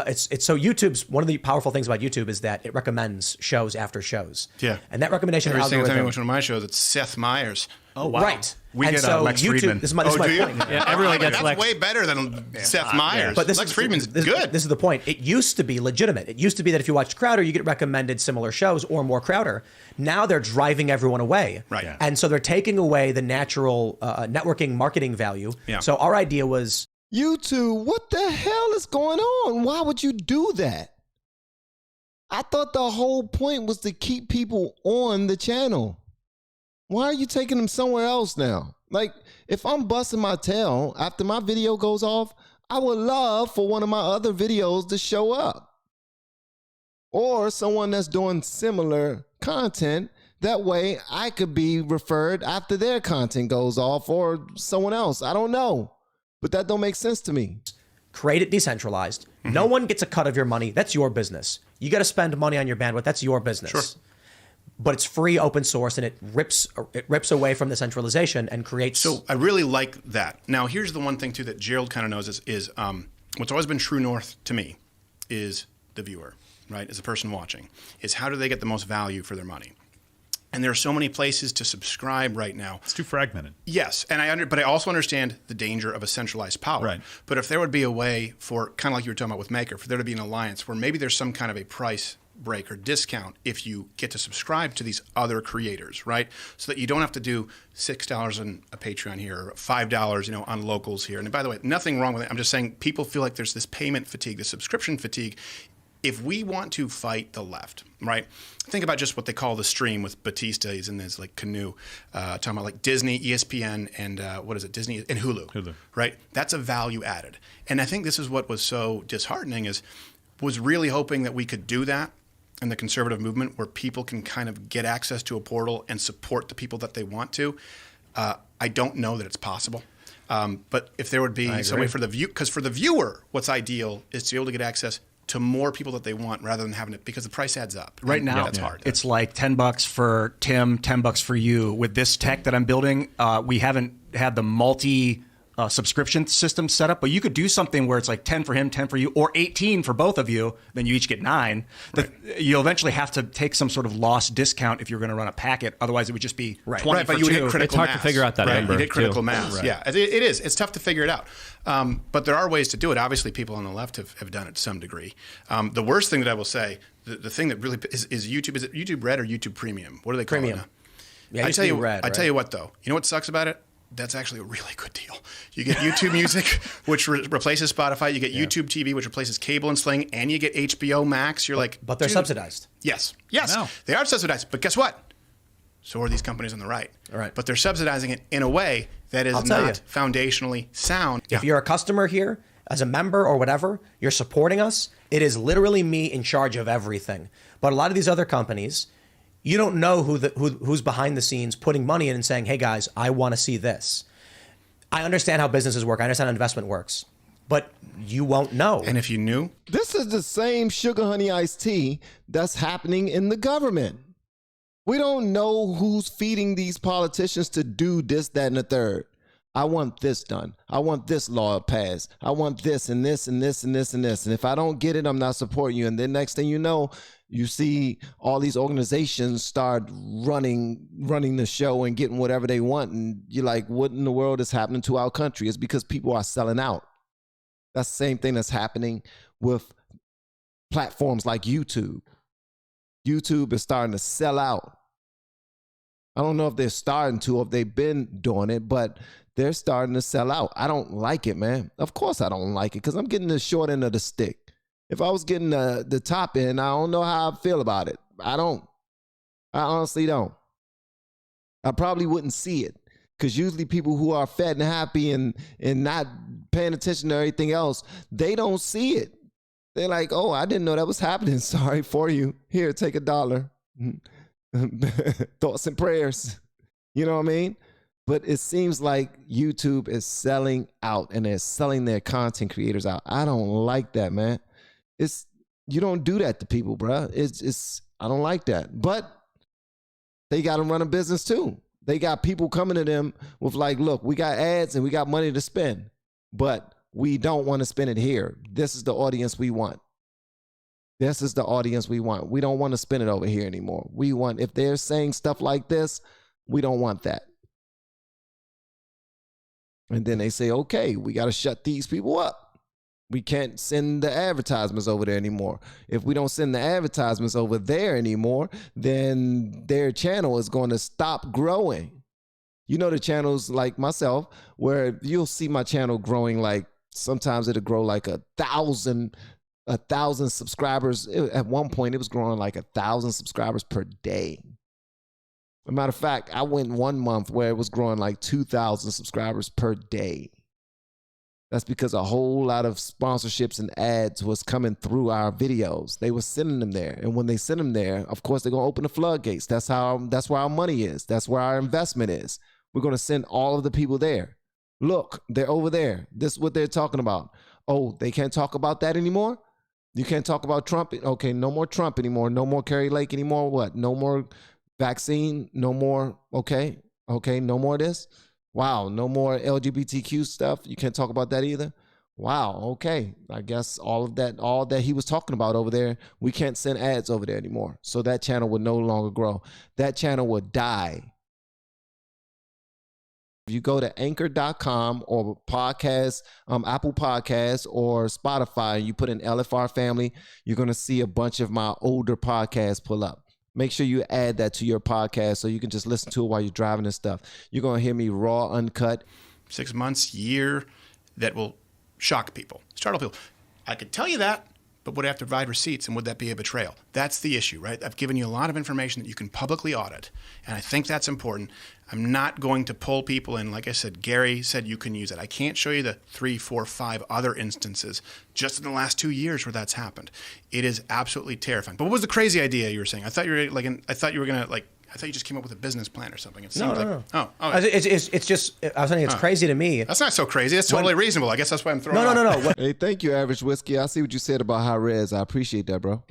It's so YouTube's one of the powerful things about YouTube is that it recommends shows after shows. Yeah. And that recommendation Every single algorithm. time you watch one of my shows, it's Seth Meyers. Oh, wow. Right. We and get so Lex YouTube, Friedman. This is my do point. you? Yeah, everyone gets That's Lex. way better than Seth Meyers. But Lex Friedman's good. This is the point. It used to be legitimate. It used to be that if you watched Crowder, you get recommended similar shows or more Crowder. Now they're driving everyone away. Right. Yeah. And so they're taking away the natural networking marketing value. Yeah. So our idea was, YouTube, what the hell is going on? Why would you do that? I thought the whole point was to keep people on the channel. Why are you taking them somewhere else now? Like, if I'm busting my tail after my video goes off, I would love for one of my other videos to show up. Or someone that's doing similar content. That way I could be referred after their content goes off, or someone else. I don't know. But that don't make sense to me. create it decentralized. Mm-hmm. No one gets a cut of your money. That's your business. You got to spend money on your bandwidth. That's your business. Sure. But it's free, open source, and it rips away from the centralization and creates. So I really like that. Now, here's the one thing too that Gerald kind of knows is what's always been true north to me is the viewer, right? As a person watching, is how do they get the most value for their money? And there are so many places to subscribe right now. It's too fragmented. Yes, and but I also understand the danger of a centralized power. Right. But if there would be a way for, kind of like you were talking about with Maker, for there to be an alliance where maybe there's some kind of a price break or discount if you get to subscribe to these other creators, right? So that you don't have to do $6 on a Patreon here or $5, on locals here. And by the way, nothing wrong with it. I'm just saying people feel like there's this payment fatigue, this subscription fatigue. If we want to fight the left, right? Think about just what they call the stream with Batista. He's in this like canoe, talking about like Disney, ESPN, and what is it? Disney and Hulu, right? That's a value added. And I think this is what was so disheartening was really hoping that we could do that in the conservative movement where people can kind of get access to a portal and support the people that they want to. I don't know that it's possible. But if there would be some way for the view, because for the viewer, what's ideal is to be able to get access to more people that they want rather than having it, because the price adds up. Right now, that's hard. It's like $10 for Tim, $10 for you. With this tech that I'm building, we haven't had the multi subscription system set up, but you could do something where it's like 10 for him, 10 for you, or 18 for both of you. Then you each get 9. Right. You'll eventually have to take some sort of loss discount if you're going to run a packet. Otherwise, it would just be 20 right, for but you would hit 2. critical It's hard mass. to figure out that number, You hit critical too. mass. Right. Yeah, it is. It's tough to figure it out. But there are ways to do it. Obviously, people on the left have done it to some degree. The worst thing that I will say, the thing that really is YouTube. Is it YouTube Red or YouTube Premium? What do they call Premium. it now? Yeah, I tell you, Red, I tell you what though. You know what sucks about it? That's actually a really good deal. You get YouTube Music, which replaces Spotify. You get YouTube TV, which replaces cable and Sling, and you get HBO Max. You're like, but they're dude. subsidized. Yes, No. they are subsidized. But guess what? So are these companies on the right. All right. But they're subsidizing it in a way that is tell not foundationally sound. If you're a customer here, as a member or whatever, you're supporting us, it is literally me in charge of everything. But a lot of these other companies, you don't know who's behind the scenes putting money in and saying, hey guys, I want to see this. I understand how businesses work. I understand how investment works. But you won't know. And if you knew, This is the same sugar honey iced tea that's happening in the government. We don't know who's feeding these politicians to do this, that, and the third. I want this done. I want this law passed. I want this and this and this and this and this. And if I don't get it, I'm not supporting you. And then next thing you know, you see all these organizations start running the show and getting whatever they want. And you're like, what in the world is happening to our country? It's because people are selling out. That's the same thing that's happening with platforms like YouTube. YouTube is starting to sell out. I don't know if they're starting to or if they've been doing it, but they're starting to sell out. I don't like it, man. Of course I don't like it because I'm getting the short end of the stick. If I was getting the top end, I don't know how I feel about it. I honestly don't. I probably wouldn't see it because usually people who are fat and happy and not paying attention to everything else, they don't see it. They're like, oh, I didn't know that was happening. Sorry for you. Here, take $1. Thoughts and prayers. You know what I mean? But it seems like YouTube is selling out and they're selling their content creators out. I don't like that, man. You don't do that to people, bro. I don't like that. But they got to run a business too. They got people coming to them with like, look, we got ads and we got money to spend, but we don't want to spend it here. This is the audience we want. This is the audience we want. We don't want to spend it over here anymore. We want, if they're saying stuff like this, we don't want that. And then they say, okay, we got to shut these people up. We can't send the advertisements over there anymore. If we don't send the advertisements over there anymore, then their channel is going to stop growing. You know, the channels like myself, where you'll see my channel growing, like sometimes it'll grow like 1,000 subscribers. At one point, it was growing like 1,000 subscribers per day. As a matter of fact, I went 1 month where it was growing like 2,000 subscribers per day. That's because a whole lot of sponsorships and ads was coming through our videos. They were sending them there. And when they send them there, of course, they're going to open the floodgates. That's where our money is. That's where our investment is. We're going to send all of the people there. Look, they're over there. This is what they're talking about. Oh, they can't talk about that anymore? You can't talk about Trump? Okay, no more Trump anymore. No more Kerry Lake anymore. What? No more vaccine? No more? Okay, no more of this? Wow, no more LGBTQ stuff. You can't talk about that either. Wow, okay. I guess all that he was talking about over there, we can't send ads over there anymore. So that channel would no longer grow. That channel would die. If you go to anchor.com or podcast, Apple Podcasts or Spotify, and you put in LFR Family, you're going to see a bunch of my older podcasts pull up. Make sure you add that to your podcast so you can just listen to it while you're driving and stuff. You're going to hear me raw, uncut. 6 months, year, that will shock people, startle people. I could tell you that, but would I have to provide receipts, and would that be a betrayal? That's the issue, right? I've given you a lot of information that you can publicly audit, and I think that's important. I'm not going to pull people in. Like I said, Gary said you can use it. I can't show you the 3, 4, 5 other instances just in the last 2 years where that's happened. It is absolutely terrifying. But what was the crazy idea you were saying? I thought you just came up with a business plan or something. It seems No. Oh, It's just, I was saying it's crazy to me. That's not so crazy. It's totally reasonable. I guess that's why I'm throwing No. Hey, thank you, Average Whiskey. I see what you said about high res. I appreciate that, bro.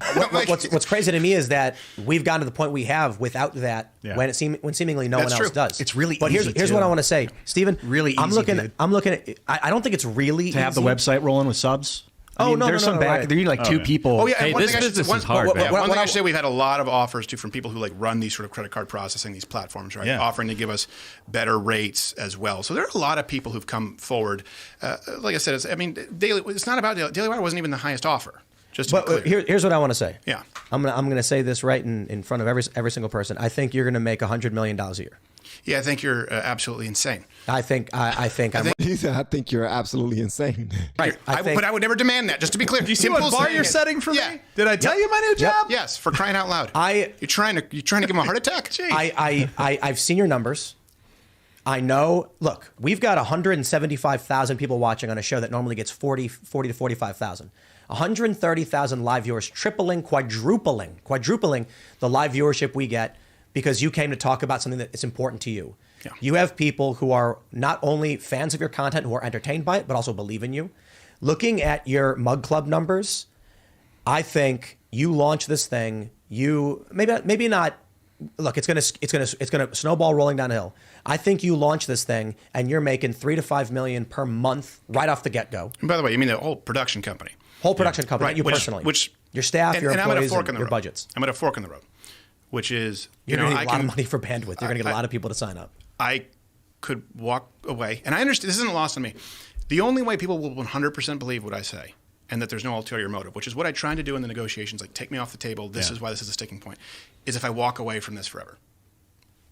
What's crazy to me is that we've gotten to the point we have without that when seemingly no one else does. It's really but easy, here's too. what I want to say, Stephen. Really I'm easy, dude. looking at. I don't think it's really To have the easy. website rolling with subs. There's some back. right. There you need like two people. Oh yeah, Hey, and one this thing I should- business one- is hard, One man. thing I should say, we've had a lot of offers too from people who like run these sort of credit card processing, these platforms, right? Yeah. Offering to give us better rates as well. So there are a lot of people who've come forward. Like I said, it's not about Daily Wire wasn't even the highest offer. Just to be But clear. here's what I want to say. Yeah. I'm gonna say this right in front of every single person. I think you're gonna make $100 million a year. Yeah, I think you're absolutely insane. I think I'm He said, I think you're absolutely insane. right. But I would never demand that. Just to be clear, do you See what bar you're setting for me? Did I tell you my new job? Yes, for crying out loud. You're trying to give him a heart attack. I've seen your numbers. I know. Look, we've got 175,000 people watching on a show that normally gets 40 to 45,000. 130,000 live viewers, quadrupling the live viewership we get because you came to talk about something that is important to you. Yeah. You have people who are not only fans of your content, who are entertained by it, but also believe in you. Looking at your Mug Club numbers, I think you launch this thing. You maybe not. Look, it's gonna snowball rolling downhill. I think you launch this thing and you're making $3 to $5 million per month right off the get go. And by the way, you mean the whole production company? Whole production company, Right, not you personally. Which your staff, your I'm at a employees, fork in and the your road. budgets. I'm at a fork in the road, which is You're going to need a lot can- of money for bandwidth. You're going to get a lot of people to sign up. I could walk away, and I understand this isn't lost on me. The only way people will 100% believe what I say, and that there's no ulterior motive, which is what I tried to do in the negotiations, like take me off the table. This is why this is a sticking point. Is if I walk away from this forever.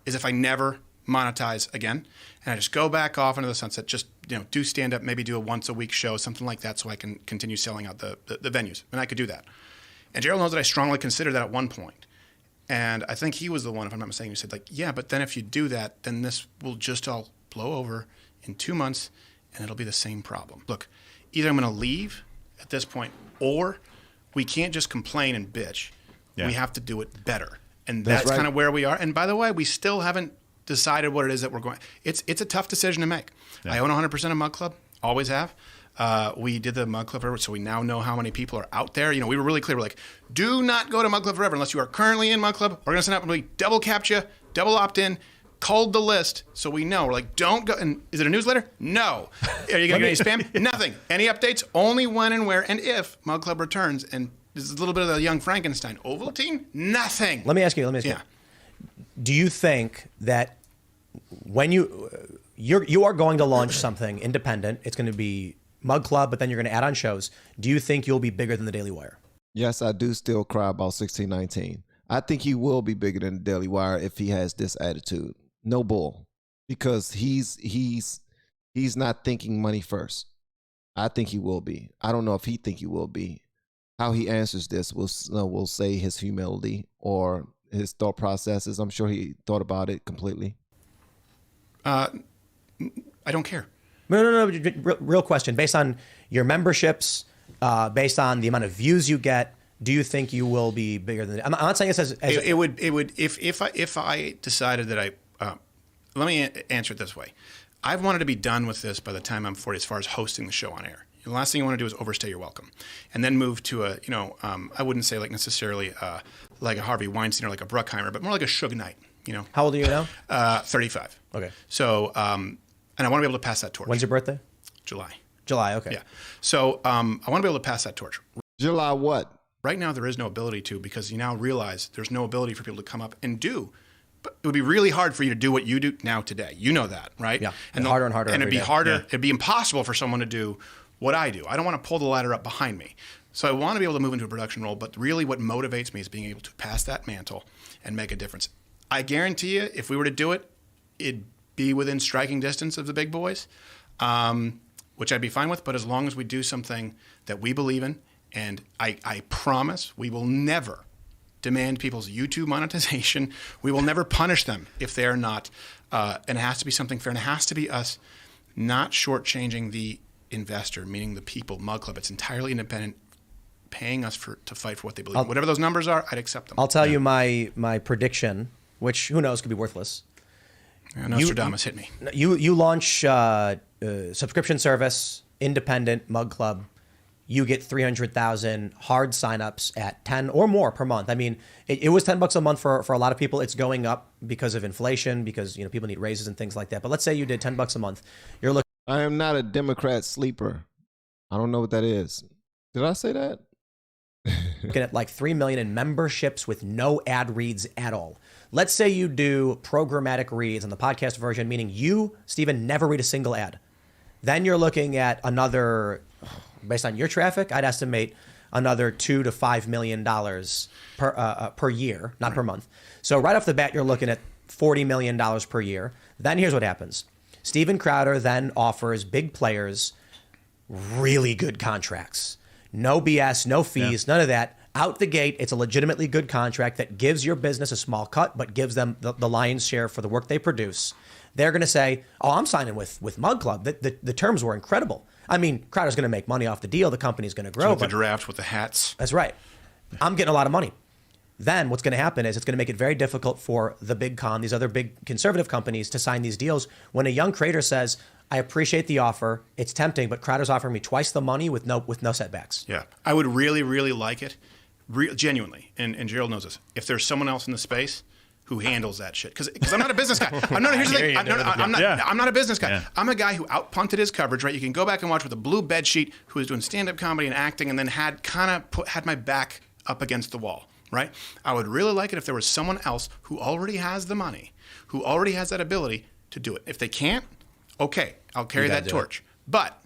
Is if I never monetize again, and I just go back off into the sunset. Just do stand up, maybe do a once a week show, something like that, so I can continue selling out the venues, and I could do that. And Gerald knows that I strongly considered that at one point. And I think he was the one, if I'm not mistaken, who said, like, yeah, but then if you do that, then this will just all blow over in 2 months, and it'll be the same problem. Look, either I'm going to leave at this point, or we can't just complain and bitch. Yeah. We have to do it better. And That's that's right. kind of where we are. And by the way, we still haven't decided what it is that we're going. It's a tough decision to make. Yeah. I own 100% of Mug Club, always have. We did the Mug Club Forever, so we now know how many people are out there. You know, we were really clear. We're like, do not go to Mug Club Forever unless you are currently in Mug Club. We're going to send out, we double captcha, double opt in, culled the list, so we know. We're like, don't go. And is it a newsletter? No. Are you going to get any spam? Nothing. Any updates? Only when and where and if Mug Club returns. And this is a little bit of the young Frankenstein. Ovaltine? Nothing. Let me ask you. Yeah. Do you think that when you are going to launch something independent, it's going to be Mug Club, but then you're going to add on shows. Do you think you'll be bigger than the Daily Wire? Yes, I do still cry about 1619. I think he will be bigger than the Daily Wire if he has this attitude. No bull, because he's not thinking money first. I think he will be. I don't know if he think he will be. How he answers this will say his humility or his thought processes. I'm sure he thought about it completely. I don't care. No. Real question. Based on your memberships, based on the amount of views you get, do you think you will be bigger than? I'm not saying this as It would if I decided that let me answer it this way. I've wanted to be done with this by the time I'm 40 as far as hosting the show on air. The last thing you want to do is overstay your welcome, and then move to a I wouldn't say like necessarily like a Harvey Weinstein or like a Bruckheimer, but more like a Suge Knight. How old are you now? 35. Okay. So and I want to be able to pass that torch. When's your birthday? July. July. Okay. Yeah. So I want to be able to pass that torch. July what? Right now, there is no ability to, because you now realize there's no ability for people to come up and do. But it would be really hard for you to do what you do now today. You know that, right? Yeah. And harder and harder And it'd every be day. harder. Yeah. It'd be impossible for someone to do what I do. I don't want to pull the ladder up behind me. So I want to be able to move into a production role. But really, what motivates me is being able to pass that mantle and make a difference. I guarantee you, if we were to do it, it'd be within striking distance of the big boys, which I'd be fine with. But as long as we do something that we believe in, and I promise we will never demand people's YouTube monetization. We will never punish them if they are not. And it has to be something fair. And it has to be us not shortchanging the investor, meaning the people, Mug Club. It's entirely independent, paying us to fight for what they believe in. Whatever those numbers are, I'd accept them. I'll tell you my prediction, which who knows could be worthless. Nostradamus hit me. You launch subscription service, independent Mug Club. You get 300,000 hard signups at 10 or more per month. I mean, it was $10 a month for a lot of people. It's going up because of inflation, because people need raises and things like that. But let's say you did $10 a month. You're looking. I am not a Democrat sleeper. I don't know what that is. Did I say that? Looking at like 3 million in memberships with no ad reads at all. Let's say you do programmatic reads on the podcast version, meaning you, Stephen, never read a single ad. Then you're looking at another, based on your traffic, I'd estimate another $2 to $5 million per year, not per month. So right off the bat, you're looking at $40 million per year. Then here's what happens. Steven Crowder then offers big players really good contracts. No BS, no fees, none of that. Out the gate, it's a legitimately good contract that gives your business a small cut, but gives them the lion's share for the work they produce. They're going to say, oh, I'm signing with Mug Club. The terms were incredible. I mean, Crowder's going to make money off the deal. The company's going to grow. With the draft, with the hats. That's right. I'm getting a lot of money. Then what's going to happen is it's going to make it very difficult for the big con, these other big conservative companies, to sign these deals. When a young creator says, I appreciate the offer, it's tempting, but Crowder's offering me twice the money with no setbacks. Yeah. I would really, really like it, genuinely, and Gerald knows this, if there's someone else in the space who handles that shit. Because I'm not a business guy. I'm not a business guy. Yeah. I'm a guy who outpunted his coverage, right? You can go back and watch with a blue bed sheet, who was doing stand-up comedy and acting, and then had my back up against the wall, right? I would really like it if there was someone else who already has the money, who already has that ability to do it. If they can't, okay, I'll carry that torch. But,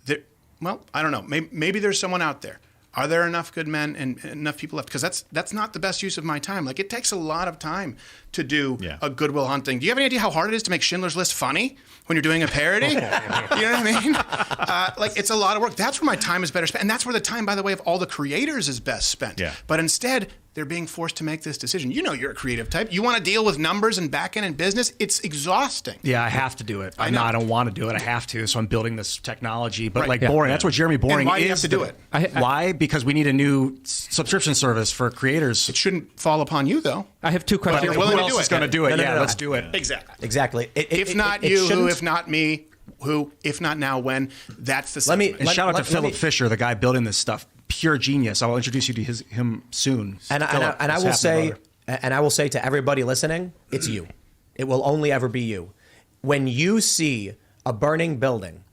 I don't know. Maybe there's someone out there. Are there enough good men and enough people left? Because that's not the best use of my time. Like, it takes a lot of time to do a Good Will Hunting. Do you have any idea how hard it is to make Schindler's List funny when you're doing a parody? You know what I mean? It's a lot of work. That's where my time is better spent. And that's where the time, by the way, of all the creators is best spent. Yeah. But instead, they're being forced to make this decision. You know, you're a creative type. You want to deal with numbers and back end and business. It's exhausting. Yeah, I have to do it. I don't want to do it. I have to. So I'm building this technology. But Right. boring. That's what Jeremy Boring And why is. do you have to do it? Why? Because we need a new subscription service for creators. It shouldn't fall upon you, though. I have two But questions. you're willing Who to do else it. is going to do it? No. Let's do it. Exactly. If Not it you, who, shouldn't- if not me, who, if not now, when. That's the Let me- sentiment. And shout out to let Philip me- Fisher, the guy building this stuff. Pure genius. I will introduce you to him soon. And Philip, I what's will happening, say, brother? and I will say to everybody listening, it's you. It will only ever be you. When you see a burning building,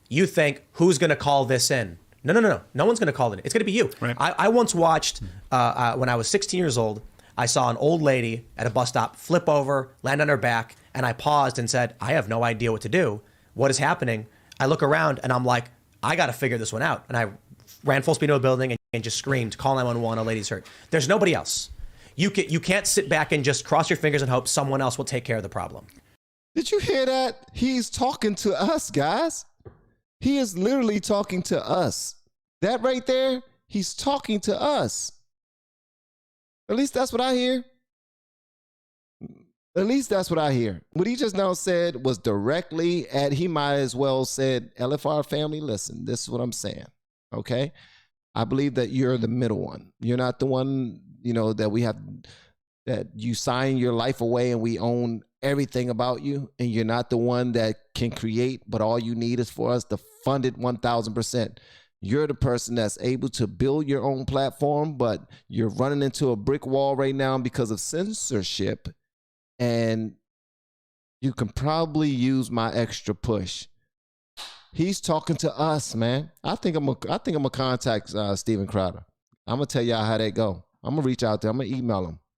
you think, who's going to call this in? No. No one's going to call it in. It's going to be you. Right. I once watched, when I was 16 years old, I saw an old lady at a bus stop flip over, land on her back, and I paused and said, I have no idea what to do. What is happening? I look around and I'm like, I got to figure this one out. And I ran full speed to a building and just screamed, call 911, a lady's hurt. There's nobody else. You can't sit back and just cross your fingers and hope someone else will take care of the problem. Did you hear that? He's talking to us, guys. He is literally talking to us. That right there, he's talking to us. At least that's what I hear. At least that's what I hear. What he just now said was directly at, he might as well said, LFR family, listen, this is what I'm saying. Okay? I believe that you're the middle one. You're not the one, that we have, that you sign your life away and we own everything about you. And you're not the one that can create, but all you need is for us to fund it 1,000%. You're the person that's able to build your own platform, but you're running into a brick wall right now because of censorship. And you can probably use my extra push. He's talking to us, man. I think I'm gonna contact Steven Crowder. I'm gonna tell y'all how that go. I'm gonna reach out there. I'm gonna email him.